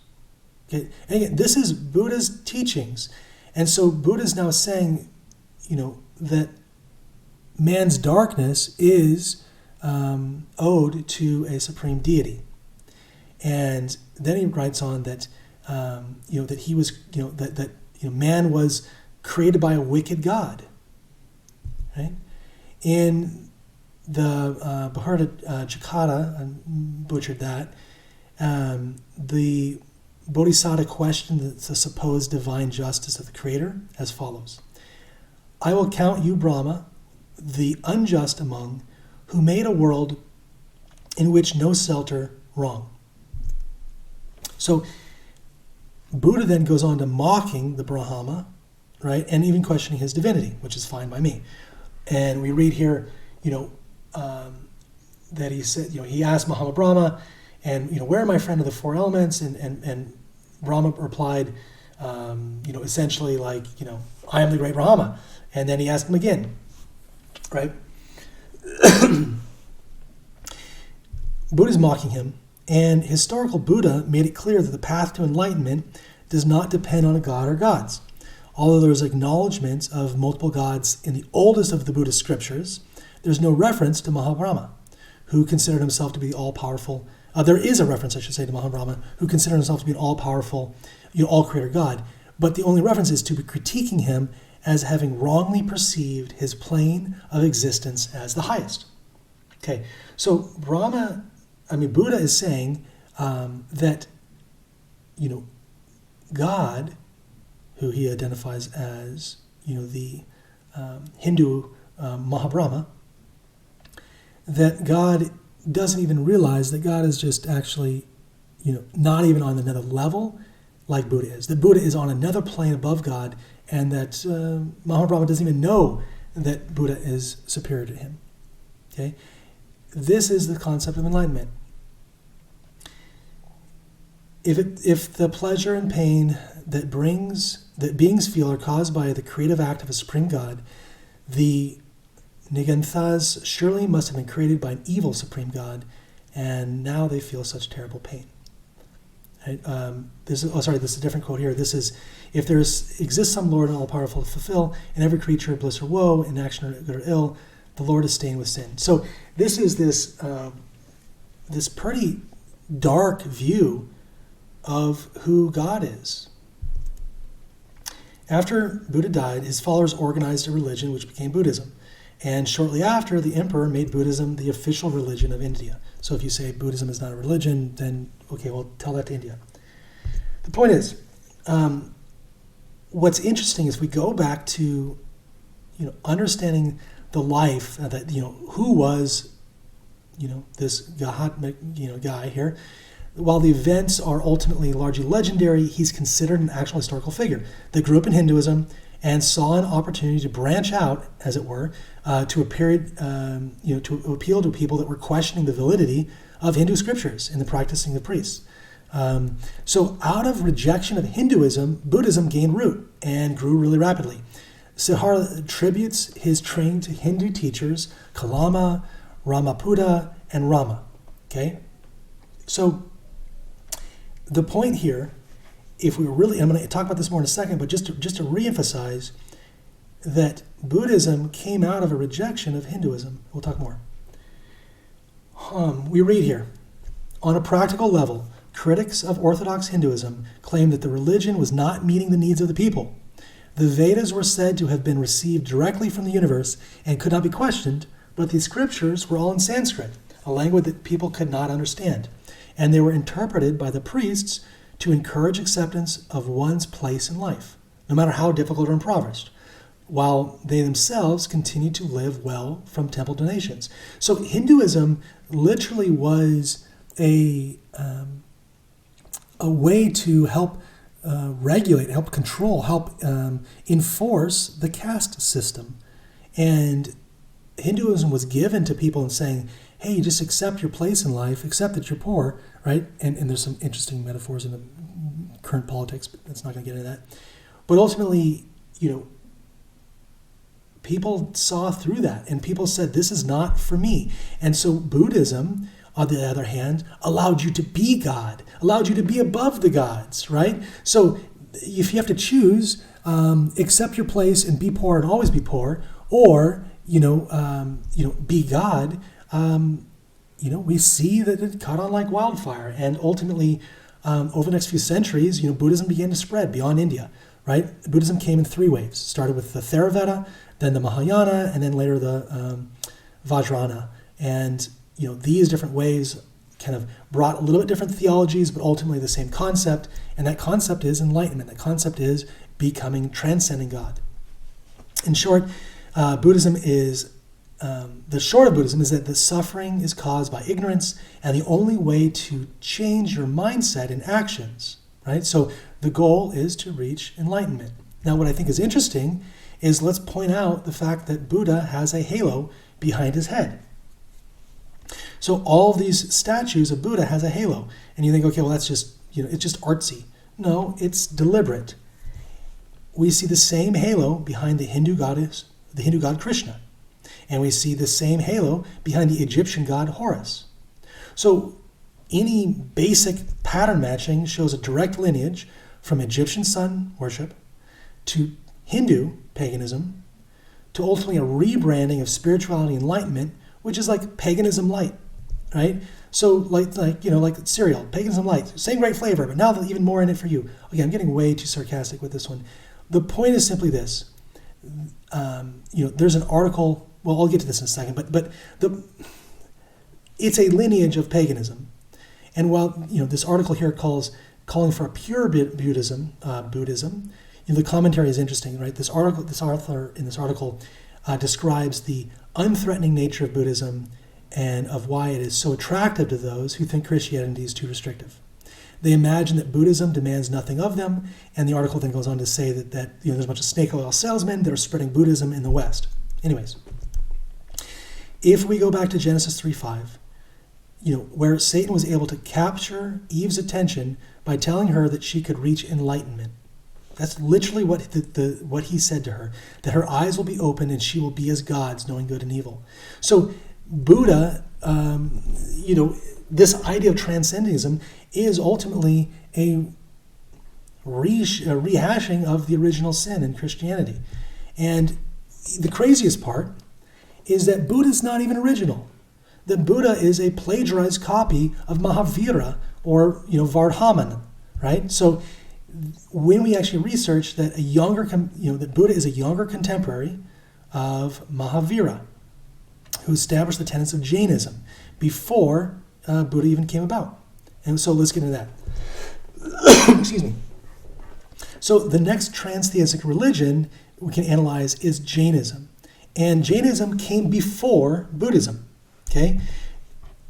Okay? And again, this is Buddha's teachings. And so Buddha's now saying, that man's darkness is owed to a supreme deity. And then he writes on that, that he was, that man was created by a wicked God, right? In the Bharata Chakata, I butchered that, the Bodhisattva questioned the supposed divine justice of the Creator as follows: I will count you, Brahma, the unjust among, who made a world in which no shelter wrong. So Buddha then goes on to mocking the Brahma, right, and even questioning his divinity, which is fine by me. And we read here, that he said, he asked Mahama Brahma, and where are my friend of the four elements? And Brahma replied, essentially like, I am the great Brahma. And then he asked him again, right? Buddha's mocking him, and historical Buddha made it clear that the path to enlightenment does not depend on a god or gods. Although there is acknowledgement of multiple gods in the oldest of the Buddhist scriptures, there's no reference to Mahabrahma, who considered himself to be all-powerful. There is a reference, I should say, to Mahabrahma, who considered himself to be an all-powerful, all-creator God. But the only reference is to be critiquing him as having wrongly perceived his plane of existence as the highest. Okay, so Buddha is saying that, God, who he identifies as, the Hindu Mahabrahma, that God doesn't even realize that God is just actually, not even on another level like Buddha is. That Buddha is on another plane above God, and that Mahabrahma doesn't even know that Buddha is superior to him. Okay? This is the concept of enlightenment. If the pleasure and pain that beings feel are caused by the creative act of a supreme God, the Niganthas surely must have been created by an evil supreme God, and now they feel such terrible pain. Right? This is a different quote here. This is, if there exists some Lord all-powerful to fulfill in every creature bliss or woe, in action or good or ill, the Lord is stained with sin. So this is this pretty dark view of who God is. After Buddha died, his followers organized a religion which became Buddhism. And shortly after, the emperor made Buddhism the official religion of India. So if you say Buddhism is not a religion, then okay, well, tell that to India. The point is, what's interesting is we go back to, understanding the life that, who was, this guy here. While the events are ultimately largely legendary, he's considered an actual historical figure that grew up in Hinduism and saw an opportunity to branch out, as it were, to a period, to appeal to people that were questioning the validity of Hindu scriptures in the practicing of priests. So out of rejection of Hinduism, Buddhism gained root and grew really rapidly. Siddhartha attributes his training to Hindu teachers Kalama, Ramapuda, and Rama. Okay? So the point here, if we were really, I'm going to talk about this more in a second, but just to reemphasize that Buddhism came out of a rejection of Hinduism. We'll talk more. We read here, on a practical level, critics of Orthodox Hinduism claim that the religion was not meeting the needs of the people. The Vedas were said to have been received directly from the universe and could not be questioned, but the scriptures were all in Sanskrit, a language that people could not understand, and they were interpreted by the priests to encourage acceptance of one's place in life, no matter how difficult or impoverished, while they themselves continued to live well from temple donations. So Hinduism literally was a way to help regulate, help control, help enforce the caste system. And Hinduism was given to people and saying, hey, just accept your place in life, accept that you're poor, right? And there's some interesting metaphors in the current politics, but that's not going to get into that. But ultimately, people saw through that, and people said, this is not for me. And so Buddhism, on the other hand, allowed you to be God, allowed you to be above the gods, right? So if you have to choose, accept your place and be poor and always be poor, or, be God, we see that it caught on like wildfire. And ultimately, over the next few centuries, Buddhism began to spread beyond India, right? Buddhism came in 3 waves. Started with the Theravada, then the Mahayana, and then later the Vajrayana. And these different waves kind of brought a little bit different theologies, but ultimately the same concept. And that concept is enlightenment. That concept is becoming, transcending God. In short, Buddhism is, the short of Buddhism is that the suffering is caused by ignorance, and the only way to change your mindset and actions, right? So the goal is to reach enlightenment. Now, what I think is interesting is let's point out the fact that Buddha has a halo behind his head. So all these statues of Buddha has a halo. And you think, okay, well, that's just, it's just artsy. No, it's deliberate. We see the same halo behind the Hindu god Krishna. And we see the same halo behind the Egyptian god Horus. So any basic pattern matching shows a direct lineage from Egyptian sun worship to Hindu paganism to ultimately a rebranding of spirituality and enlightenment, which is like paganism light, right? So like cereal, paganism light, same great flavor, but now even more in it for you. Okay, I'm getting way too sarcastic with this one. The point is simply this. There's an article. Well, I'll get to this in a second, but it's a lineage of paganism, and while this article here calling for a pure Buddhism, the commentary is interesting, right? This author in this article describes the unthreatening nature of Buddhism and of why it is so attractive to those who think Christianity is too restrictive. They imagine that Buddhism demands nothing of them, and the article then goes on to say that there's a bunch of snake oil salesmen that are spreading Buddhism in the West. Anyways, if we go back to Genesis 3:5, where Satan was able to capture Eve's attention by telling her that she could reach enlightenment. That's literally what he said to her, that her eyes will be open and she will be as gods, knowing good and evil. So Buddha, this idea of transcendentalism is ultimately a rehashing of the original sin in Christianity. And the craziest part is that Buddha is not even original. That Buddha is a plagiarized copy of Mahavira or Vardhaman, right? So when we actually research that that Buddha is a younger contemporary of Mahavira, who established the tenets of Jainism before Buddha even came about. And so let's get into that. Excuse me. So the next transtheistic religion we can analyze is Jainism. And Jainism came before Buddhism, okay?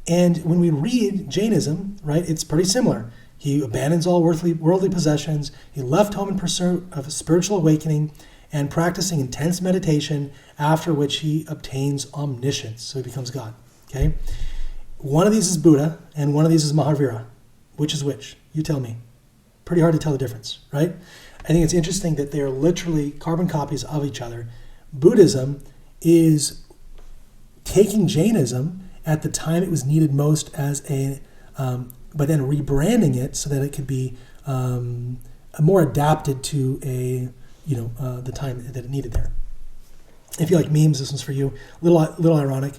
And when we read Jainism, right, it's pretty similar. He abandons all worldly possessions. He left home in pursuit of a spiritual awakening and practicing intense meditation, after which he obtains omniscience. So he becomes God, okay? One of these is Buddha, and one of these is Mahavira. Which is which? You tell me. Pretty hard to tell the difference, right? I think it's interesting that they are literally carbon copies of each other. Buddhism is taking Jainism at the time it was needed most but then rebranding it so that it could be more adapted to the time that it needed there. If you like memes, this one's for you. Little ironic.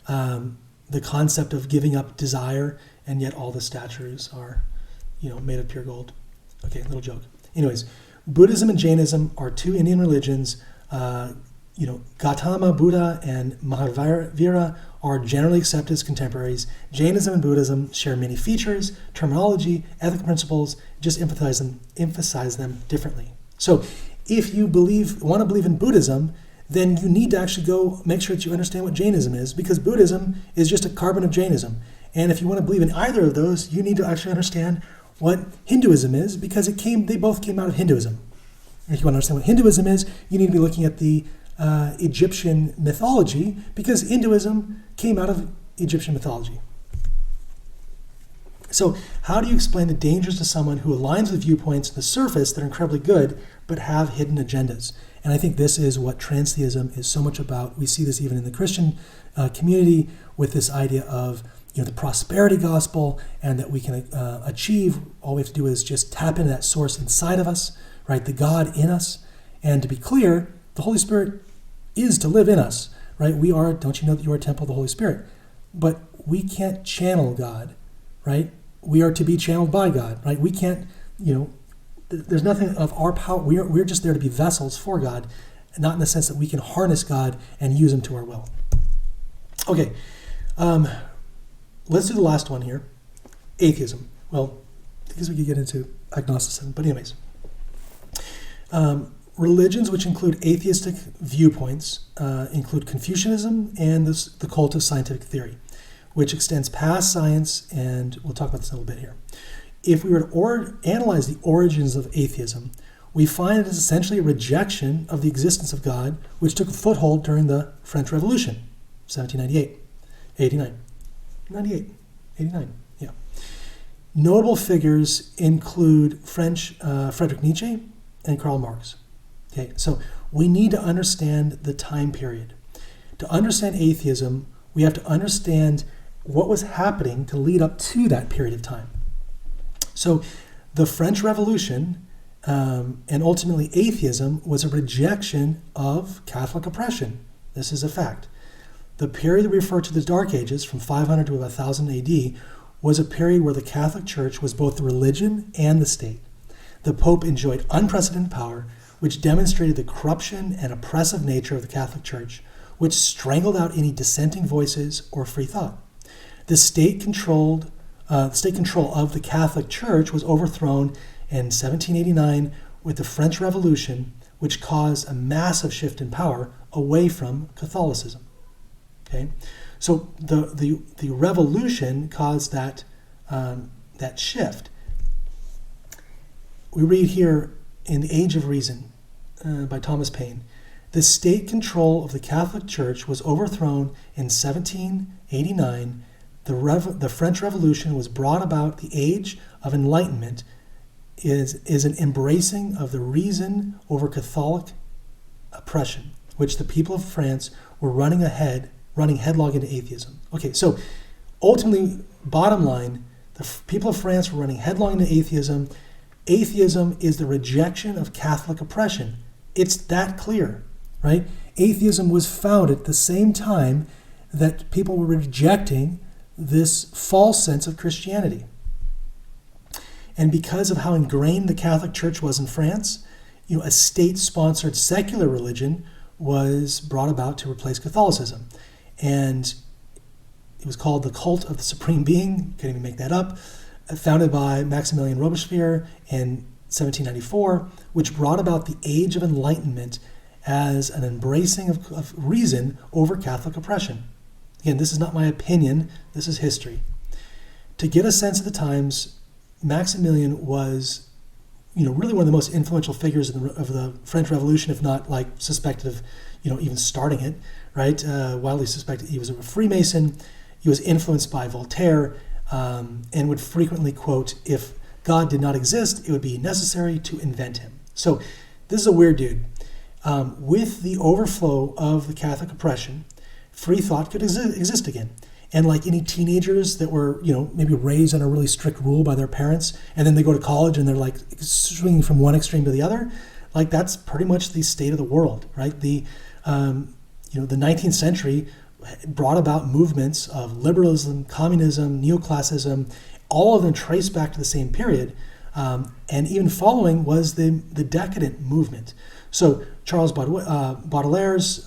The concept of giving up desire, and yet all the statues are, made of pure gold. Okay, little joke. Anyways, Buddhism and Jainism are 2 Indian religions. Gautama Buddha and Mahavira are generally accepted as contemporaries. Jainism and Buddhism share many features, terminology, ethical principles, just emphasize them differently. So if you want to believe in Buddhism, then you need to actually go make sure that you understand what Jainism is, because Buddhism is just a carbon of Jainism. And if you want to believe in either of those, you need to actually understand what Hinduism is, because they both came out of Hinduism. And if you want to understand what Hinduism is, you need to be looking at the Egyptian mythology, because Hinduism came out of Egyptian mythology. So how do you explain the dangers to someone who aligns with viewpoints on the surface that are incredibly good but have hidden agendas? And I think this is what transtheism is so much about. We see this even in the Christian community with this idea of the prosperity gospel, and that we can achieve. All we have to do is just tap into that source inside of us, right? The God in us. And to be clear, the Holy Spirit is to live in us, right? We are, don't you know that you are a temple of the Holy Spirit? But we can't channel God, right? We are to be channeled by God, right? We can't, there's nothing of our power. We're just there to be vessels for God, not in the sense that we can harness God and use him to our will. Okay, let's do the last one here, atheism. Well, I guess we could get into agnosticism, but anyways. Religions which include atheistic viewpoints include Confucianism and the cult of scientific theory, which extends past science, and we'll talk about this in a little bit here. If we were to analyze the origins of atheism, we find it is essentially a rejection of the existence of God, which took a foothold during the French Revolution, 1798, 89, 98, 89, yeah. Notable figures include Friedrich Nietzsche and Karl Marx. Okay, so we need to understand the time period. To understand atheism, we have to understand what was happening to lead up to that period of time. So the French Revolution and ultimately atheism was a rejection of Catholic oppression. This is a fact. The period we refer to the Dark Ages, from 500 to 1000 AD, was a period where the Catholic Church was both the religion and the state. The Pope enjoyed unprecedented power, which demonstrated the corruption and oppressive nature of the Catholic Church, which strangled out any dissenting voices or free thought. The state control of the Catholic Church was overthrown in 1789 with the French Revolution, which caused a massive shift in power away from Catholicism. Okay, so the revolution caused that shift. We read here in The Age of Reason by Thomas Paine, the state control of the Catholic Church was overthrown in 1789. The French Revolution was brought about. The Age of Enlightenment is an embracing of the reason over Catholic oppression, which the people of France were running headlong into atheism. Okay, so ultimately, bottom line, the people of France were running headlong into atheism. Atheism is the rejection of Catholic oppression. It's that clear, right? Atheism was founded at the same time that people were rejecting this false sense of Christianity. And because of how ingrained the Catholic Church was in France, a state-sponsored secular religion was brought about to replace Catholicism. And it was called the Cult of the Supreme Being, can't even make that up, founded by Maximilien Robespierre in 1794, which brought about the Age of Enlightenment as an embracing of reason over Catholic oppression. Again, this is not my opinion, this is history. To get a sense of the times, Maximilian was really one of the most influential figures of the French Revolution, if not suspected of even starting it, right? Widely suspected he was a Freemason. He was influenced by Voltaire, and would frequently quote, "If God did not exist, it would be necessary to invent him." So this is a weird dude. With the overflow of the Catholic oppression, free thought could exist again. And like any teenagers that were, maybe raised on a really strict rule by their parents, and then they go to college and they're swinging from one extreme to the other, that's pretty much the state of the world, right? The 19th century brought about movements of liberalism, communism, neoclassicism, all of them traced back to the same period. And even following was the decadent movement. So Charles Baudelaire's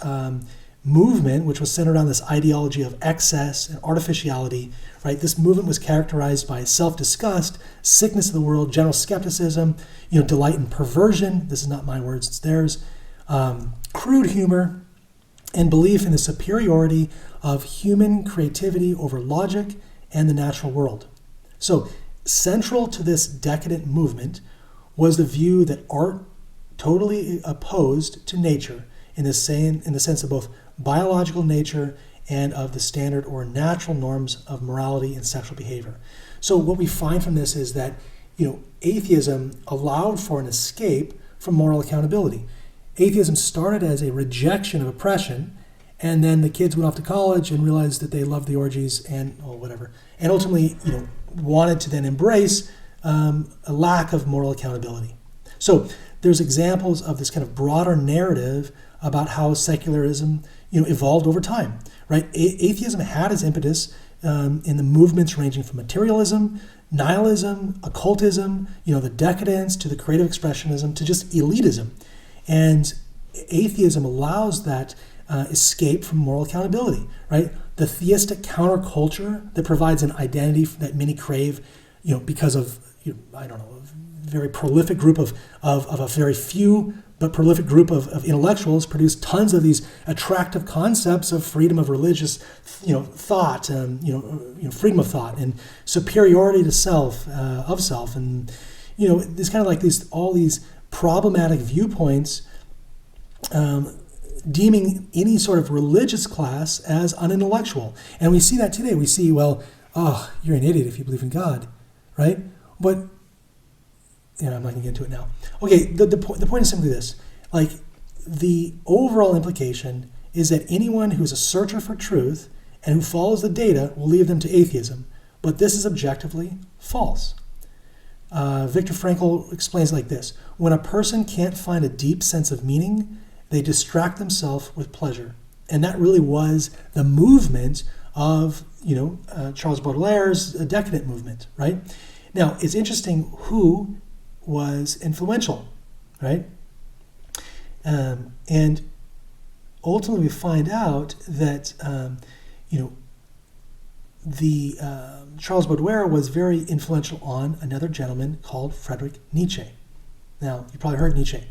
movement, which was centered on this ideology of excess and artificiality, right? This movement was characterized by self-disgust, sickness of the world, general skepticism, delight in perversion. This is not my words, it's theirs. Crude humor, and belief in the superiority of human creativity over logic and the natural world. So central to this decadent movement was the view that art totally opposed to nature in the sense of both biological nature and of the standard or natural norms of morality and sexual behavior. So what we find from this is that atheism allowed for an escape from moral accountability. Atheism started as a rejection of oppression, and then the kids went off to college and realized that they loved the orgies and whatever, and ultimately wanted to then embrace a lack of moral accountability. So there's examples of this kind of broader narrative about how secularism evolved over time, right? Atheism had its impetus in the movements ranging from materialism, nihilism, occultism, the decadence, to the creative expressionism, to just elitism. And atheism allows that escape from moral accountability, right? The theistic counterculture that provides an identity that many crave, because of, I don't know, a very prolific group of a very few but prolific group of intellectuals produce tons of these attractive concepts of freedom of religious, thought, freedom of thought and superiority to self, of self, and it's kind of like all these problematic viewpoints, deeming any sort of religious class as unintellectual. And we see that today. We see, well, you're an idiot if you believe in God, right? But I'm not going to get into it now. Okay, the point is simply this. Like, the overall implication is that anyone who's a searcher for truth and who follows the data will lead them to atheism. But this is objectively false. Viktor Frankl explains it like this. When a person can't find a deep sense of meaning, they distract themselves with pleasure. And that really was the movement of, Charles Baudelaire's decadent movement, right? Now, it's interesting who was influential, right? And ultimately we find out that, Charles Baudelaire was very influential on another gentleman called Friedrich Nietzsche. Now, you probably heard Nietzsche,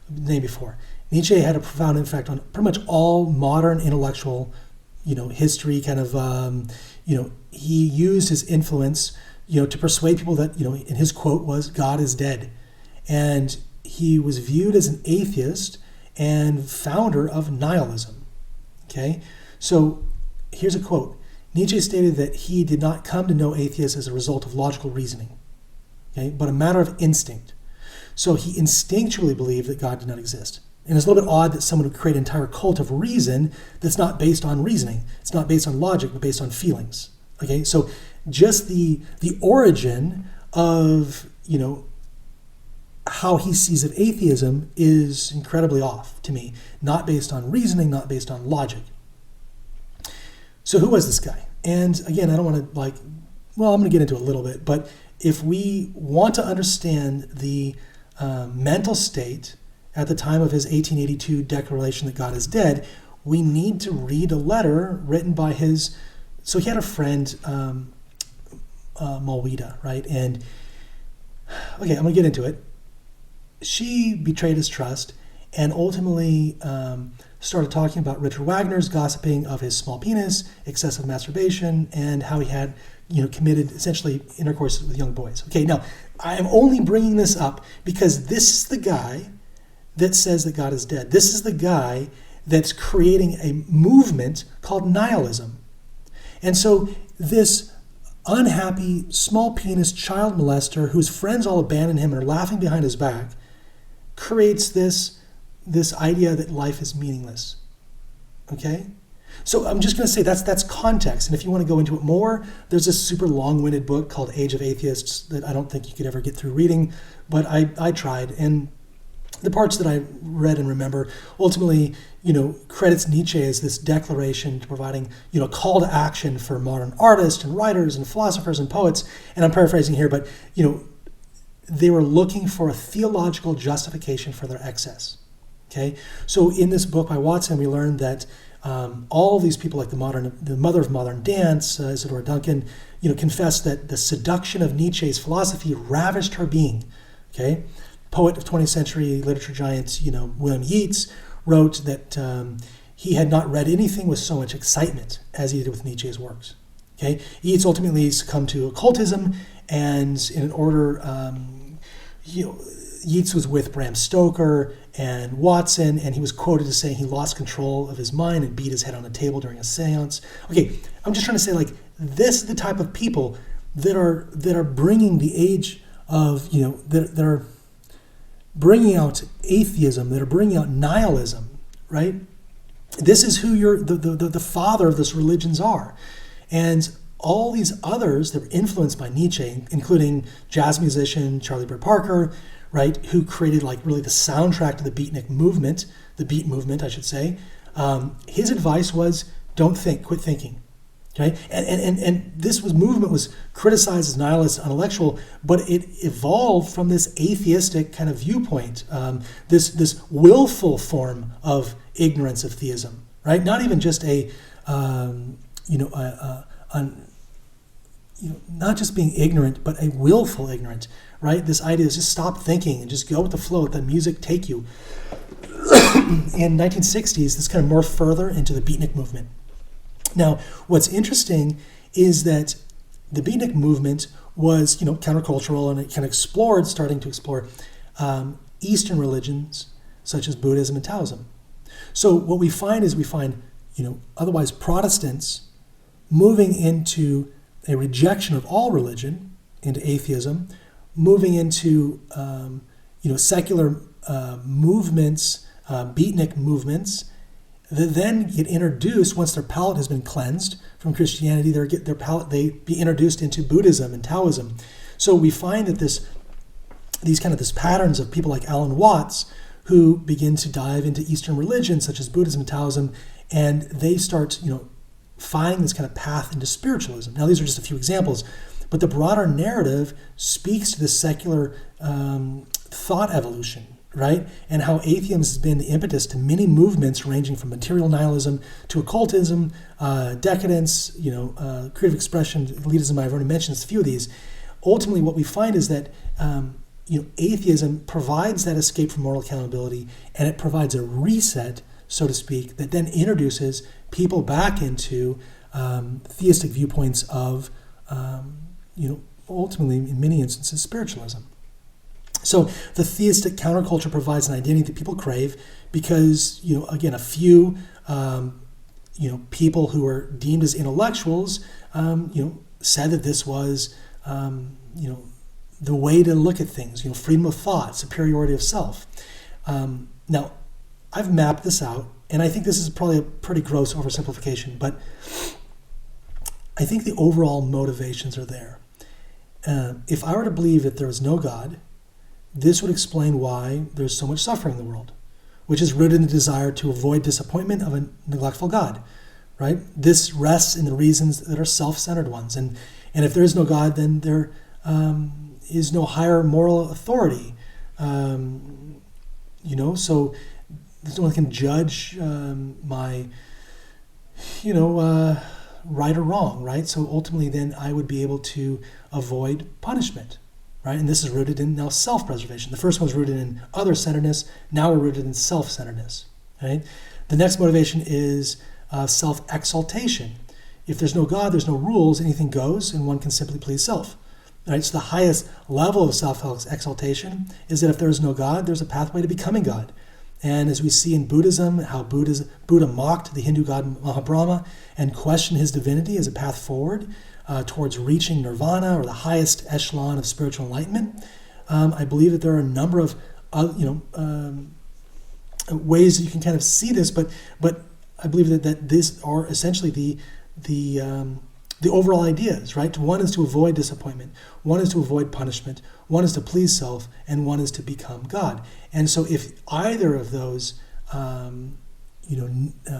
the name before. Nietzsche had a profound impact on pretty much all modern intellectual, history, kind of, he used his influence to persuade people that, in his quote was, God is dead. And he was viewed as an atheist and founder of nihilism. Okay? So here's a quote. Nietzsche stated that he did not come to know atheists as a result of logical reasoning, okay, but a matter of instinct. So he instinctually believed that God did not exist. And it's a little bit odd that someone would create an entire cult of reason that's not based on reasoning. It's not based on logic, but based on feelings. Okay, so just the origin of, how he sees of atheism is incredibly off to me. Not based on reasoning, not based on logic. So who was this guy? And again, I don't want to I'm going to get into it a little bit, but if we want to understand the mental state at the time of his 1882 declaration that God is dead, we need to read a letter written by so he had a friend, Malwida, right? And, okay, I'm going to get into it. She betrayed his trust and ultimately started talking about Richard Wagner's gossiping of his small penis, excessive masturbation, and how he had, committed essentially intercourse with young boys. Okay, now, I am only bringing this up because this is the guy that says that God is dead. This is the guy that's creating a movement called nihilism. And so this unhappy, small penis child molester whose friends all abandon him and are laughing behind his back creates this idea that life is meaningless. Okay? So I'm just going to say that's context. And if you want to go into it more, there's this super long-winded book called Age of Atheists that I don't think you could ever get through reading, but I tried. And the parts that I read and remember ultimately, credits Nietzsche as this declaration to providing, call to action for modern artists and writers and philosophers and poets. And I'm paraphrasing here, but, they were looking for a theological justification for their excess. Okay? So in this book by Watson, we learned that all these people, like the mother of modern dance, Isadora Duncan, confessed that the seduction of Nietzsche's philosophy ravished her being. Okay? Poet of 20th century literature giant, William Yeats, wrote that he had not read anything with so much excitement as he did with Nietzsche's works. Okay, Yeats ultimately succumbed to occultism, and in order, Yeats was with Bram Stoker and Watson, and he was quoted as saying he lost control of his mind and beat his head on a table during a seance. Okay, I'm just trying to say, this is the type of people that are bringing the age of, that are bringing out atheism, that are bringing out nihilism, right? This is who the father of this religions are. And all these others that were influenced by Nietzsche, including jazz musician Charlie Bird Parker, right, who created really the soundtrack to the beatnik movement, the beat movement, I should say. His advice was, don't think, quit thinking. Okay, and this movement was criticized as nihilist, intellectual, but it evolved from this atheistic kind of viewpoint, this willful form of ignorance of theism, right? Not even just not just being ignorant, but a willful ignorance, right? This idea is just stop thinking and just go with the flow, let the music take you. In 1960s, this kind of morphed further into the beatnik movement. Now, what's interesting is that the beatnik movement was, countercultural, and it kind of starting to explore Eastern religions such as Buddhism and Taoism. So what we find is otherwise Protestants moving into a rejection of all religion, into atheism, moving into secular movements, beatnik movements, that then get introduced once their palate has been cleansed from Christianity. They be introduced into Buddhism and Taoism. So we find that these patterns of people like Alan Watts, who begin to dive into Eastern religions such as Buddhism and Taoism, and they start finding this kind of path into spiritualism. Now, these are just a few examples, but the broader narrative speaks to the secular thought evolution, right? And how atheism has been the impetus to many movements ranging from material nihilism to occultism, decadence, creative expression, elitism. I've already mentioned a few of these. Ultimately, what we find is that atheism provides that escape from moral accountability, and it provides a reset, so to speak, that then introduces people back into theistic viewpoints of, ultimately, in many instances, spiritualism. So the theistic counterculture provides an identity that people crave because, again, a few, people who are deemed as intellectuals, said that this was, the way to look at things, freedom of thought, superiority of self. Now, I've mapped this out, and I think this is probably a pretty gross oversimplification, but I think the overall motivations are there. If I were to believe that there is no God, this would explain why there's so much suffering in the world, which is rooted in the desire to avoid disappointment of a neglectful God, right? This rests in the reasons that are self-centered ones. And if there is no God, then there is no higher moral authority. So no one can judge my, right or wrong, right? So ultimately then I would be able to avoid punishment. Right? And this is rooted in now self-preservation. The first one was rooted in other-centeredness. Now we're rooted in self-centeredness. Right? The next motivation is self-exaltation. If there's no God, there's no rules, anything goes, and one can simply please self. Right? So the highest level of self-exaltation is that if there is no God, there's a pathway to becoming God. And as we see in Buddhism, how Buddha mocked the Hindu god Mahabrahma and questioned his divinity as a path forward towards reaching nirvana or the highest echelon of spiritual enlightenment. I believe that there are a number of ways that you can kind of see this, but I believe that these are essentially the overall ideas, right? One is to avoid disappointment, one is to avoid punishment, one is to please self, and one is to become God. And so if either of those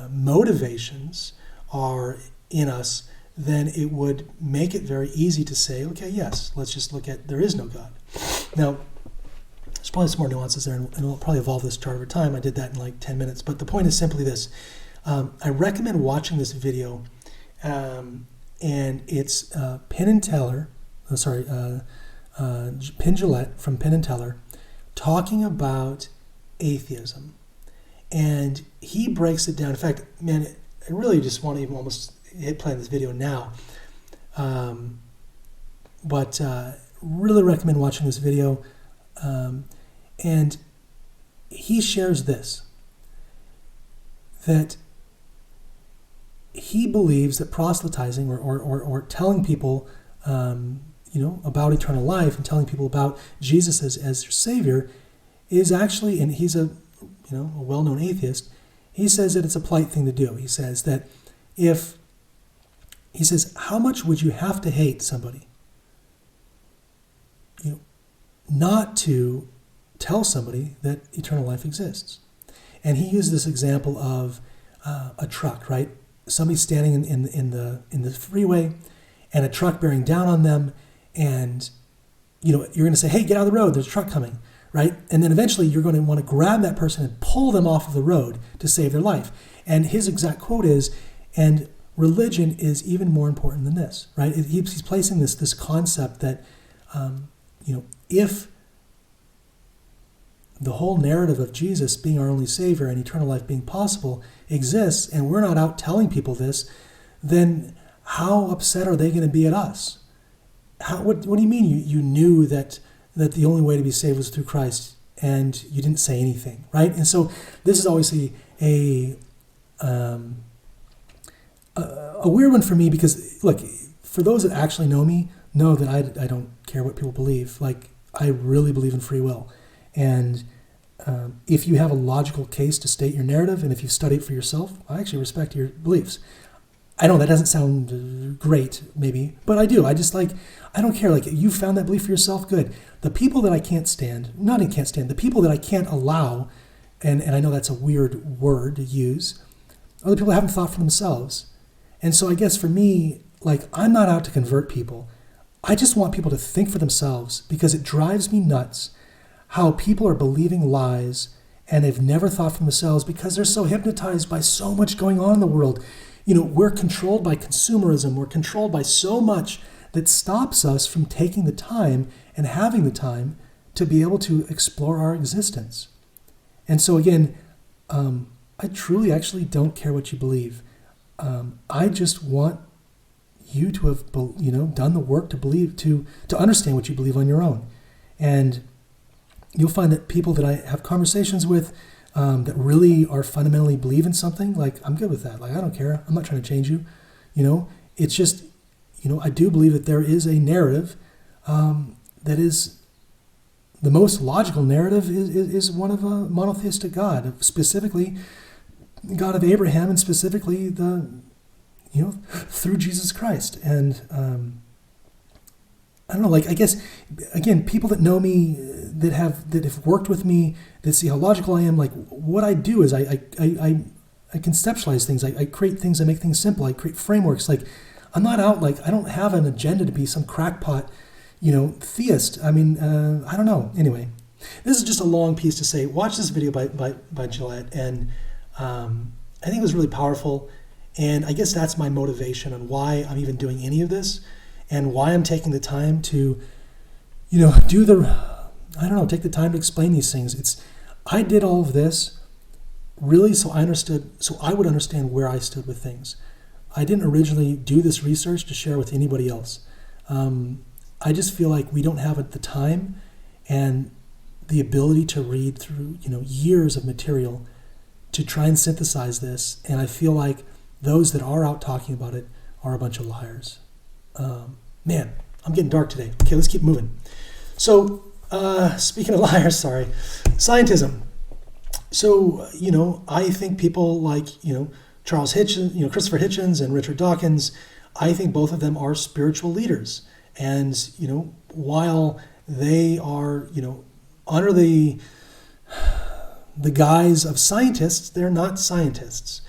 motivations are in us, then it would make it very easy to say, okay, yes, let's just look at there is no God. Now, there's probably some more nuances there, and we'll probably evolve this chart over time. I did that in like 10 minutes, but the point is simply this. I recommend watching this video, and it's Penn Jillette from Penn and Teller talking about atheism. And he breaks it down. In fact, man, I really just want to even almost hit play on this video now. But really recommend watching this video. And he shares this, that he believes that proselytizing or telling people about eternal life and telling people about Jesus as their Savior is actually, and he's a well-known atheist, he says that it's a polite thing to do. He says that how much would you have to hate somebody, not to tell somebody that eternal life exists? And he used this example of a truck, right? somebody standing in the freeway and a truck bearing down on them, and you're going to say, hey, get out of the road, there's a truck coming, right? And then eventually you're going to want to grab that person and pull them off of the road to save their life. And his exact quote is, and religion is even more important than this, right? He's placing this concept that, if the whole narrative of Jesus being our only Savior and eternal life being possible exists, and we're not out telling people this, then how upset are they going to be at us? What do you mean you knew that the only way to be saved was through Christ and you didn't say anything, right? And so this is obviously a weird one for me, because look, for those that actually know me, know that I don't care what people believe. Like, I really believe in free will. And if you have a logical case to state your narrative, and if you study it for yourself, I actually respect your beliefs. I know that doesn't sound great, maybe, but I do. I don't care. Like, you found that belief for yourself, good. The people that I can't stand, the people that I can't allow, and I know that's a weird word to use, are the people that haven't thought for themselves. And so I guess for me, like, I'm not out to convert people. I just want people to think for themselves, because it drives me nuts how people are believing lies and they've never thought for themselves because they're so hypnotized by so much going on in the world. We're controlled by consumerism. We're controlled by so much that stops us from taking the time and having the time to be able to explore our existence. And so again, I truly actually don't care what you believe. I just want you to have, done the work to believe, to understand what you believe on your own. And you'll find that people that I have conversations with that really are fundamentally believe in something, like, I'm good with that. Like, I don't care. I'm not trying to change you. It's just, I do believe that there is a narrative that is the most logical narrative is one of a monotheistic God, specifically God of Abraham, and specifically through Jesus Christ. And I don't know, like, I guess, again, people that know me, that have worked with me, that see how logical I am, like, what I do is I conceptualize things. I create things, I make things simple. I create frameworks. Like, I'm not out, like, I don't have an agenda to be some crackpot, theist. I mean, I don't know. Anyway, this is just a long piece to say, watch this video by Gillette, and I think it was really powerful. And I guess that's my motivation on why I'm even doing any of this, and why I'm taking the time to, take the time to explain these things. I did all of this really so I would understand where I stood with things. I didn't originally do this research to share with anybody else. I just feel like we don't have the time and the ability to read through, years of material to try and synthesize this. And I feel like those that are out talking about it are a bunch of liars. Man, I'm getting dark today. Okay, let's keep moving. So, speaking of liars, scientism. So, I think people like, Charles Hitchens, Christopher Hitchens and Richard Dawkins, I think both of them are spiritual leaders. And, while they are, under the guise of scientists, they're not scientists.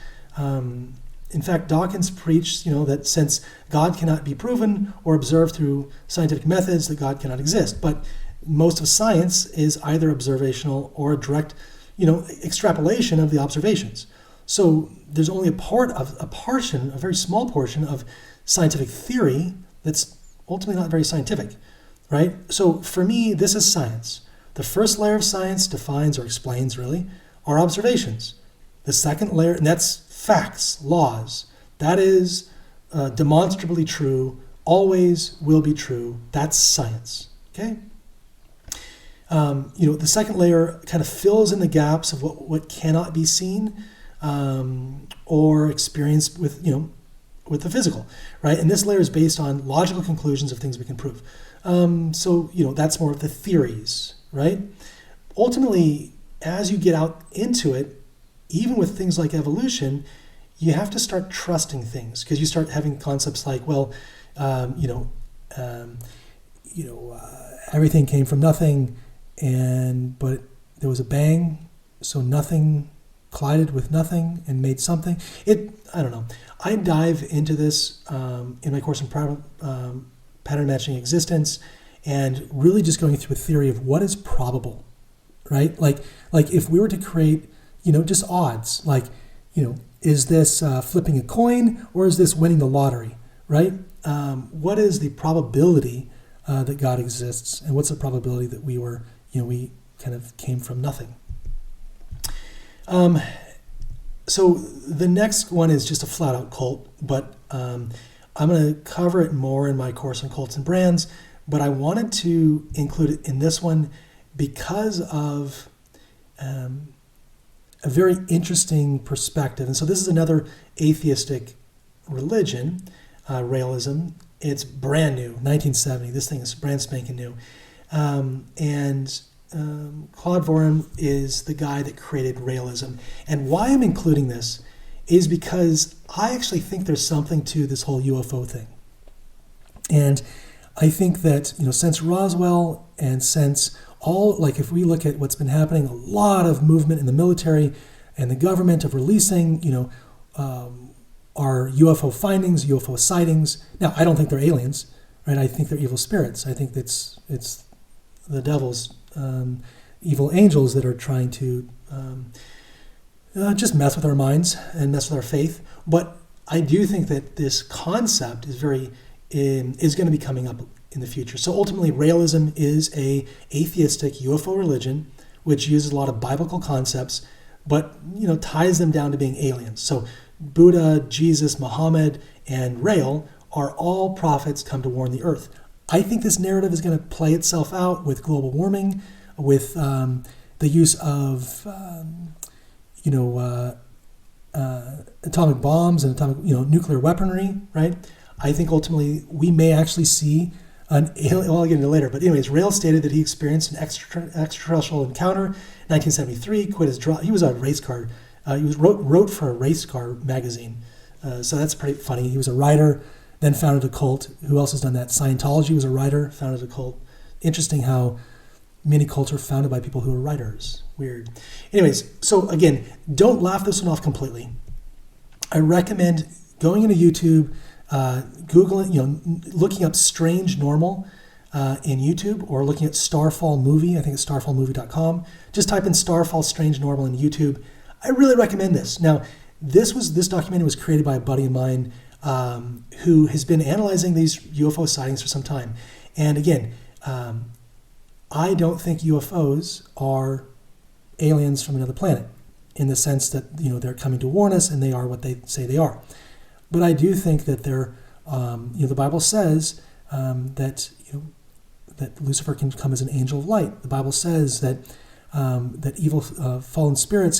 In fact, Dawkins preached, that since God cannot be proven or observed through scientific methods, that God cannot exist. But most of science is either observational or a direct, extrapolation of the observations. So there's only a very small portion of scientific theory that's ultimately not very scientific, right? So for me, this is science. The first layer of science defines or explains, really, our observations. The second layer, and that's facts, laws. That is demonstrably true, always will be true. That's science, okay? The second layer kind of fills in the gaps of what cannot be seen or experienced with the physical, right? And this layer is based on logical conclusions of things we can prove. So that's more of the theories, right? Ultimately, as you get out into it, even with things like evolution, you have to start trusting things, because you start having concepts like, everything came from nothing, but there was a bang, so nothing collided with nothing and made something. I don't know. I dive into this in my course in pattern matching existence, and really just going through a theory of what is probable, right? Like if we were to create, just odds, is this flipping a coin or is this winning the lottery, right? What is the probability that God exists, and what's the probability that we were, we kind of came from nothing? So the next one is just a flat-out cult, but I'm going to cover it more in my course on cults and brands, but I wanted to include it in this one because of a very interesting perspective. And so this is another atheistic religion, Raelism. It's brand new, 1970. This thing is brand spanking new. Claude Voron is the guy that created Raelism. And why I'm including this is because I actually think there's something to this whole UFO thing. And I think that, since Roswell and since if we look at what's been happening, a lot of movement in the military and the government of releasing, our UFO findings, UFO sightings. Now, I don't think they're aliens, right? I think they're evil spirits. I think it's the devil's evil angels that are trying to just mess with our minds and mess with our faith. But I do think that this concept is going to be coming up in the future. So ultimately, Raelism is a atheistic UFO religion which uses a lot of biblical concepts, but ties them down to being aliens. So Buddha, Jesus, Muhammad, and Rael are all prophets come to warn the earth. I think this narrative is going to play itself out with global warming, with the use of atomic bombs and atomic nuclear weaponry, right? I think ultimately we may actually see an alien. Well, I'll get into it later. But anyways, Rael stated that he experienced an extraterrestrial encounter. 1973, quit his job. He was a race car. He wrote for a race car magazine. So that's pretty funny. He was a writer, then founded a cult. Who else has done that? Scientology was a writer, founded a cult. Interesting how many cults are founded by people who are writers. Weird. Anyways, so again, don't laugh this one off completely. I recommend going into YouTube, Googling, looking up Strange Normal in YouTube, or looking at Starfall Movie. I think it's starfallmovie.com. Just type in Starfall Strange Normal in YouTube. I really recommend this. Now, this documentary was created by a buddy of mine who has been analyzing these UFO sightings for some time. And again, I don't think UFOs are aliens from another planet in the sense that they're coming to warn us and they are what they say they are. But I do think that they're, the Bible says that Lucifer can come as an angel of light. The Bible says that that evil fallen spirits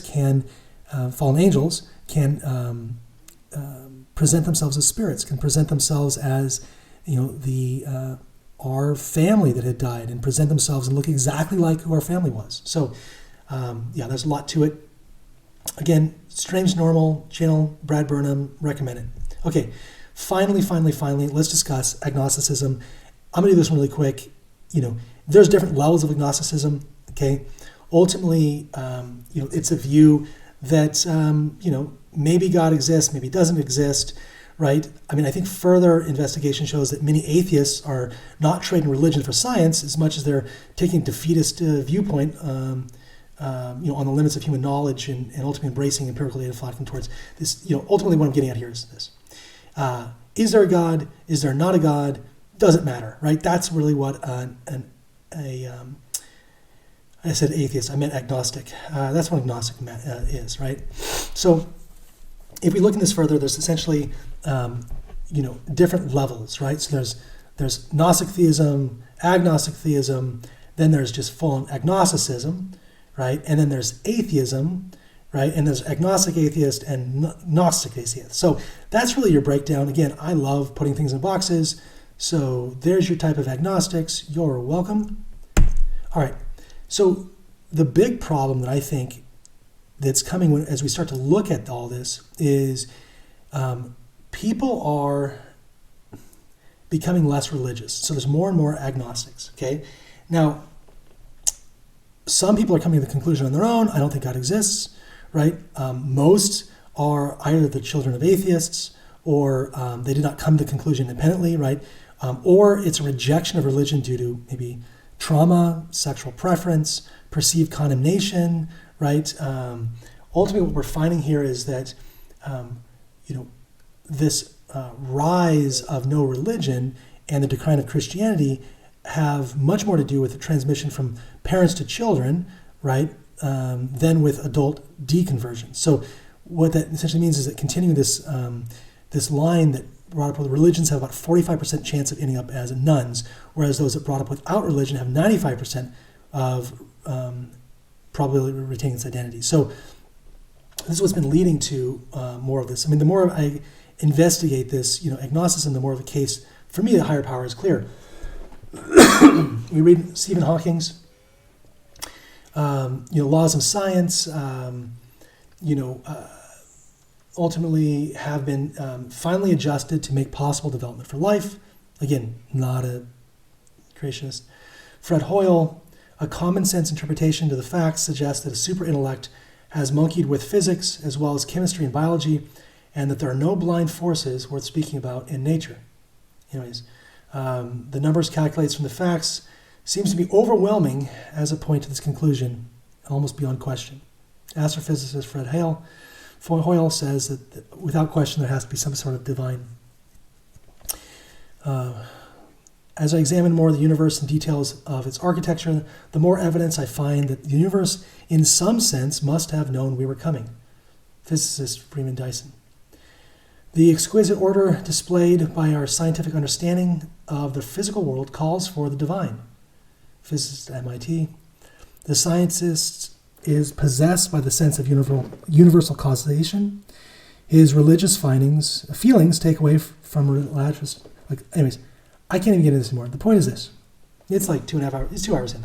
fallen angels can present themselves as spirits, can present themselves as our family that had died, and present themselves and look exactly like who our family was. So there's a lot to it. Again, Strange Normal channel, Brad Burnham, recommend it. Okay, finally, let's discuss agnosticism. I'm going to do this one really quick. There's different levels of agnosticism. Okay, ultimately, it's a view that maybe God exists, maybe doesn't exist, right? I mean, I think further investigation shows that many atheists are not trading religion for science as much as they're taking a defeatist viewpoint, on the limits of human knowledge and ultimately embracing empirical data flocking towards this. Ultimately, what I'm getting at here is this: is there a God? Is there not a God? Doesn't matter, right? That's really what I said atheist. I meant agnostic. That's what agnostic is, right? So, if we look in this further, there's essentially different levels, right? So there's Gnostic theism, agnostic theism, then there's just full-on agnosticism, right? And then there's atheism, right? And there's agnostic atheist and Gnostic atheist. So that's really your breakdown. Again, I love putting things in boxes. So there's your type of agnostics. You're welcome. All right. So the big problem that I think that's coming as we start to look at all this is people are becoming less religious. So there's more and more agnostics, okay? Now, some people are coming to the conclusion on their own, I don't think God exists, right? Most are either the children of atheists, or they did not come to the conclusion independently, right? Or it's a rejection of religion due to maybe trauma, sexual preference, perceived condemnation, right? Ultimately, what we're finding here is that, this rise of no religion and the decline of Christianity have much more to do with the transmission from parents to children, right, than with adult deconversion. So what that essentially means is that continuing this this line that brought up with religions have about 45% chance of ending up as nuns, whereas those that brought up without religion have 95% of probability of retaining its identity. So this is what's been leading to more of this. I mean, the more I investigate this, agnosticism, the more of a case, for me, the higher power is clear. We read Stephen Hawking's, laws of science, ultimately have been finally adjusted to make possible development for life. Again, not a creationist. Fred Hoyle, a common sense interpretation to the facts suggests that a super intellect has monkeyed with physics as well as chemistry and biology, and that there are no blind forces worth speaking about in nature. Anyways, the numbers calculated from the facts seems to be overwhelming as a point to this conclusion, almost beyond question. Astrophysicist Fred Hoyle says that without question there has to be some sort of divine. As I examine more of the universe and details of its architecture, the more evidence I find that the universe, in some sense, must have known we were coming. Physicist Freeman Dyson. The exquisite order displayed by our scientific understanding of the physical world calls for the divine. Physicist at MIT. The scientist is possessed by the sense of universal causation. His religious feelings take away from religious. Anyways, I can't even get into this anymore. The point is this. It's like 2.5 hours. It's 2 hours in.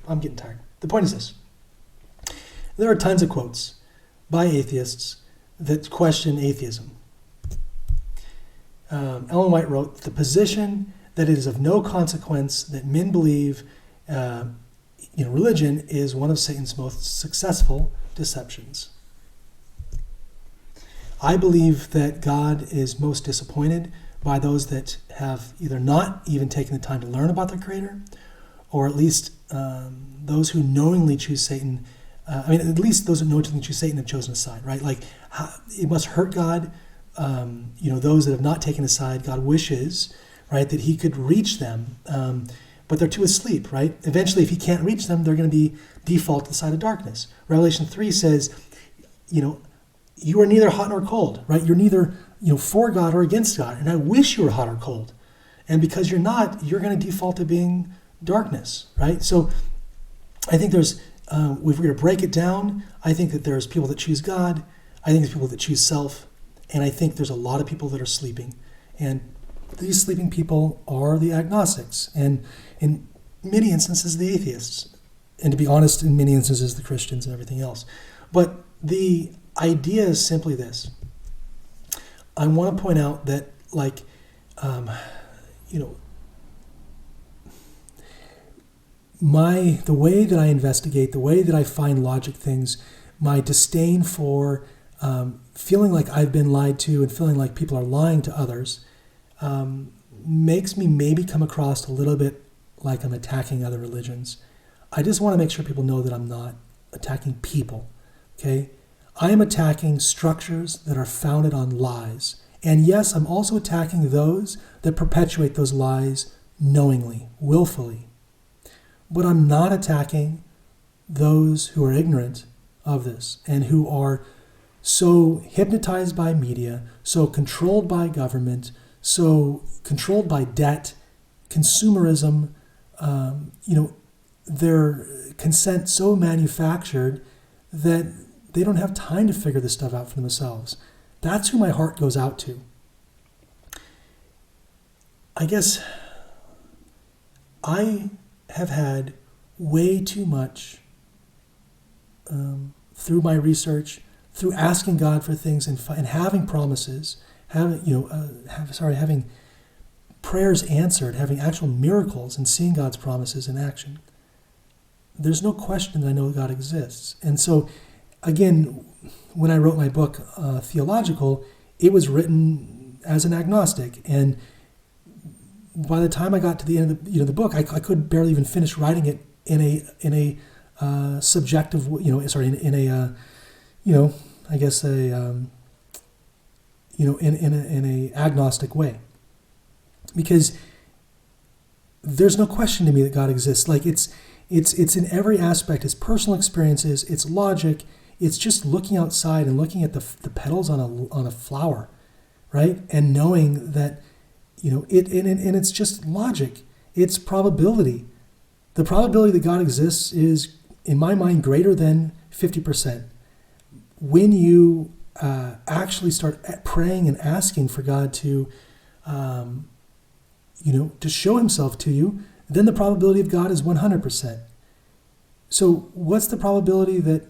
I'm getting tired. The point is this. There are tons of quotes by atheists that question atheism. Ellen White wrote, "The position that it is of no consequence that men believe religion is one of Satan's most successful deceptions." I believe that God is most disappointed by those that have either not even taken the time to learn about their Creator, or at least those who knowingly choose Satan. At least those who knowingly choose Satan have chosen a side, right? It must hurt God. Those that have not taken a side, God wishes, right, that He could reach them, but they're too asleep, right? Eventually, if He can't reach them, they're going to be default to the side of darkness. Revelation 3 says, you are neither hot nor cold, right? You're neither for God or against God, and I wish you were hot or cold. And because you're not, you're going to default to being darkness, right? So I think there's, if we're going to break it down, I think that there's people that choose God, I think there's people that choose self, and I think there's a lot of people that are sleeping. And these sleeping people are the agnostics, and in many instances, the atheists. And to be honest, in many instances, the Christians and everything else. But the idea is simply this. I want to point out that, the way that I investigate, the way that I find logic things, my disdain for feeling like I've been lied to and feeling like people are lying to others makes me maybe come across a little bit like I'm attacking other religions. I just want to make sure people know that I'm not attacking people, okay? I am attacking structures that are founded on lies. And yes, I'm also attacking those that perpetuate those lies knowingly, willfully. But I'm not attacking those who are ignorant of this and who are so hypnotized by media, so controlled by government, so controlled by debt, consumerism, their consent so manufactured that they don't have time to figure this stuff out for themselves. That's who my heart goes out to. I guess I have had way too much through my research, through asking God for things and having promises, having prayers answered, having actual miracles and seeing God's promises in action. There's no question that I know God exists. And so again, when I wrote my book, Theological, it was written as an agnostic, and by the time I got to the end of the book, I could barely even finish writing it in a subjective, in a I guess in a agnostic way, because there's no question to me that God exists. Like it's in every aspect. It's personal experiences. It's logic. It's just looking outside and looking at the petals on a flower, right? And knowing that, and it's just logic. It's probability. The probability that God exists is, in my mind, greater than 50%. When you actually start praying and asking for God to, to show himself to you, then the probability of God is 100%. So what's the probability that,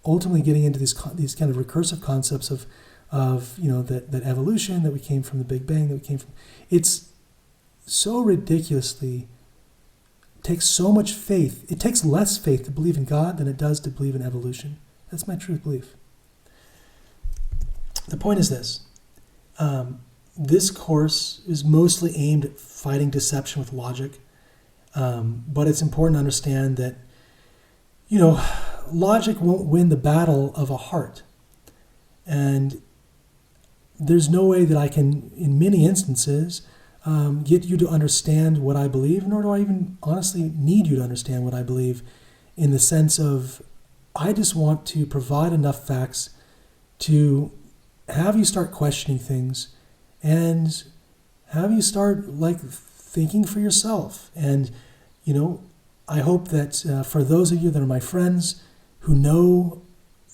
ultimately getting into these kind of recursive concepts of that evolution, that we came from the Big Bang, it's so ridiculously, takes so much faith. It takes less faith to believe in God than it does to believe in evolution. That's my true belief. The point is this. This course is mostly aimed at fighting deception with logic, but it's important to understand that, logic won't win the battle of a heart. And there's no way that I can, in many instances, get you to understand what I believe, nor do I even honestly need you to understand what I believe, in the sense of, I just want to provide enough facts to have you start questioning things and have you start thinking for yourself. And, I hope that for those of you that are my friends who know,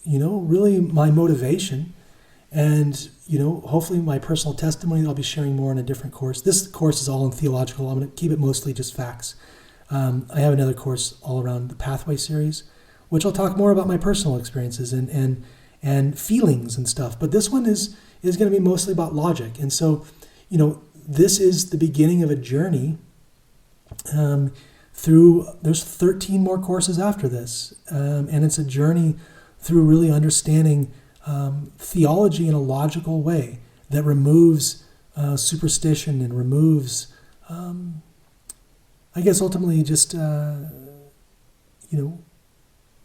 really my motivation, and, hopefully my personal testimony that I'll be sharing more in a different course. This course is all in theological. I'm going to keep it mostly just facts. I have another course all around the Pathway series, which I'll talk more about my personal experiences and feelings and stuff. But this one is going to be mostly about logic. And so, this is the beginning of a journey there's 13 more courses after this. And it's a journey through really understanding theology in a logical way that removes superstition and removes, I guess ultimately just,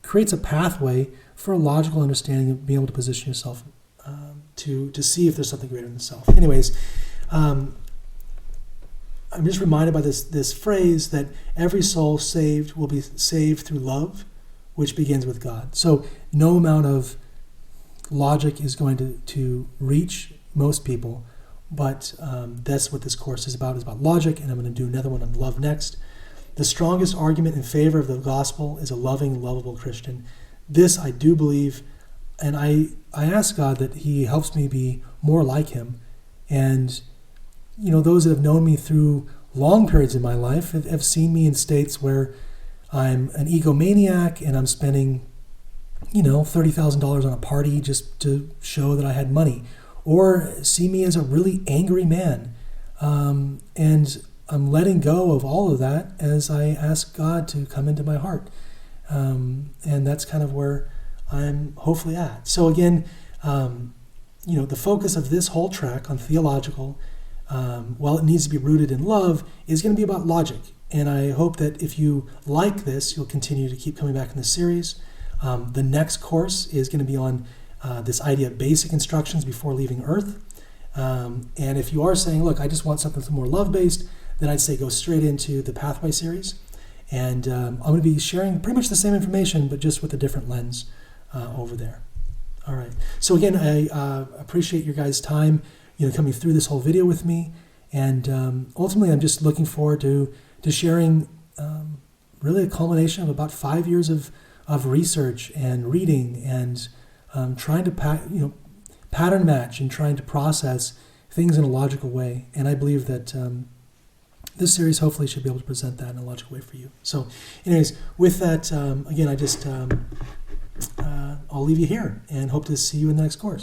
creates a pathway for a logical understanding of being able to position yourself to see if there's something greater than the self. Anyways, I'm just reminded by this phrase that every soul saved will be saved through love, which begins with God. So no amount of logic is going to reach most people, but that's what this course is about logic, and I'm going to do another one on love next. The strongest argument in favor of the gospel is a loving, lovable Christian. This I do believe, and I ask God that he helps me be more like him. And, those that have known me through long periods in my life have seen me in states where I'm an egomaniac and I'm spending, $30,000 on a party just to show that I had money. Or see me as a really angry man. And I'm letting go of all of that as I ask God to come into my heart. And that's kind of where I'm hopefully at. So again, the focus of this whole track on theological, while it needs to be rooted in love, is going to be about logic. And I hope that if you like this, you'll continue to keep coming back in this series. The next course is going to be on this idea of basic instructions before leaving Earth. And if you are saying, look, I just want something more love-based, then I'd say go straight into the Pathway series. And I'm going to be sharing pretty much the same information, but just with a different lens over there. All right. So again, I appreciate your guys' time, coming through this whole video with me. And ultimately, I'm just looking forward to sharing really a culmination of about 5 years of research and reading and trying to pattern match and trying to process things in a logical way. And I believe that this series hopefully should be able to present that in a logical way for you. So anyways, with that, again, I just I'll leave you here and hope to see you in the next course.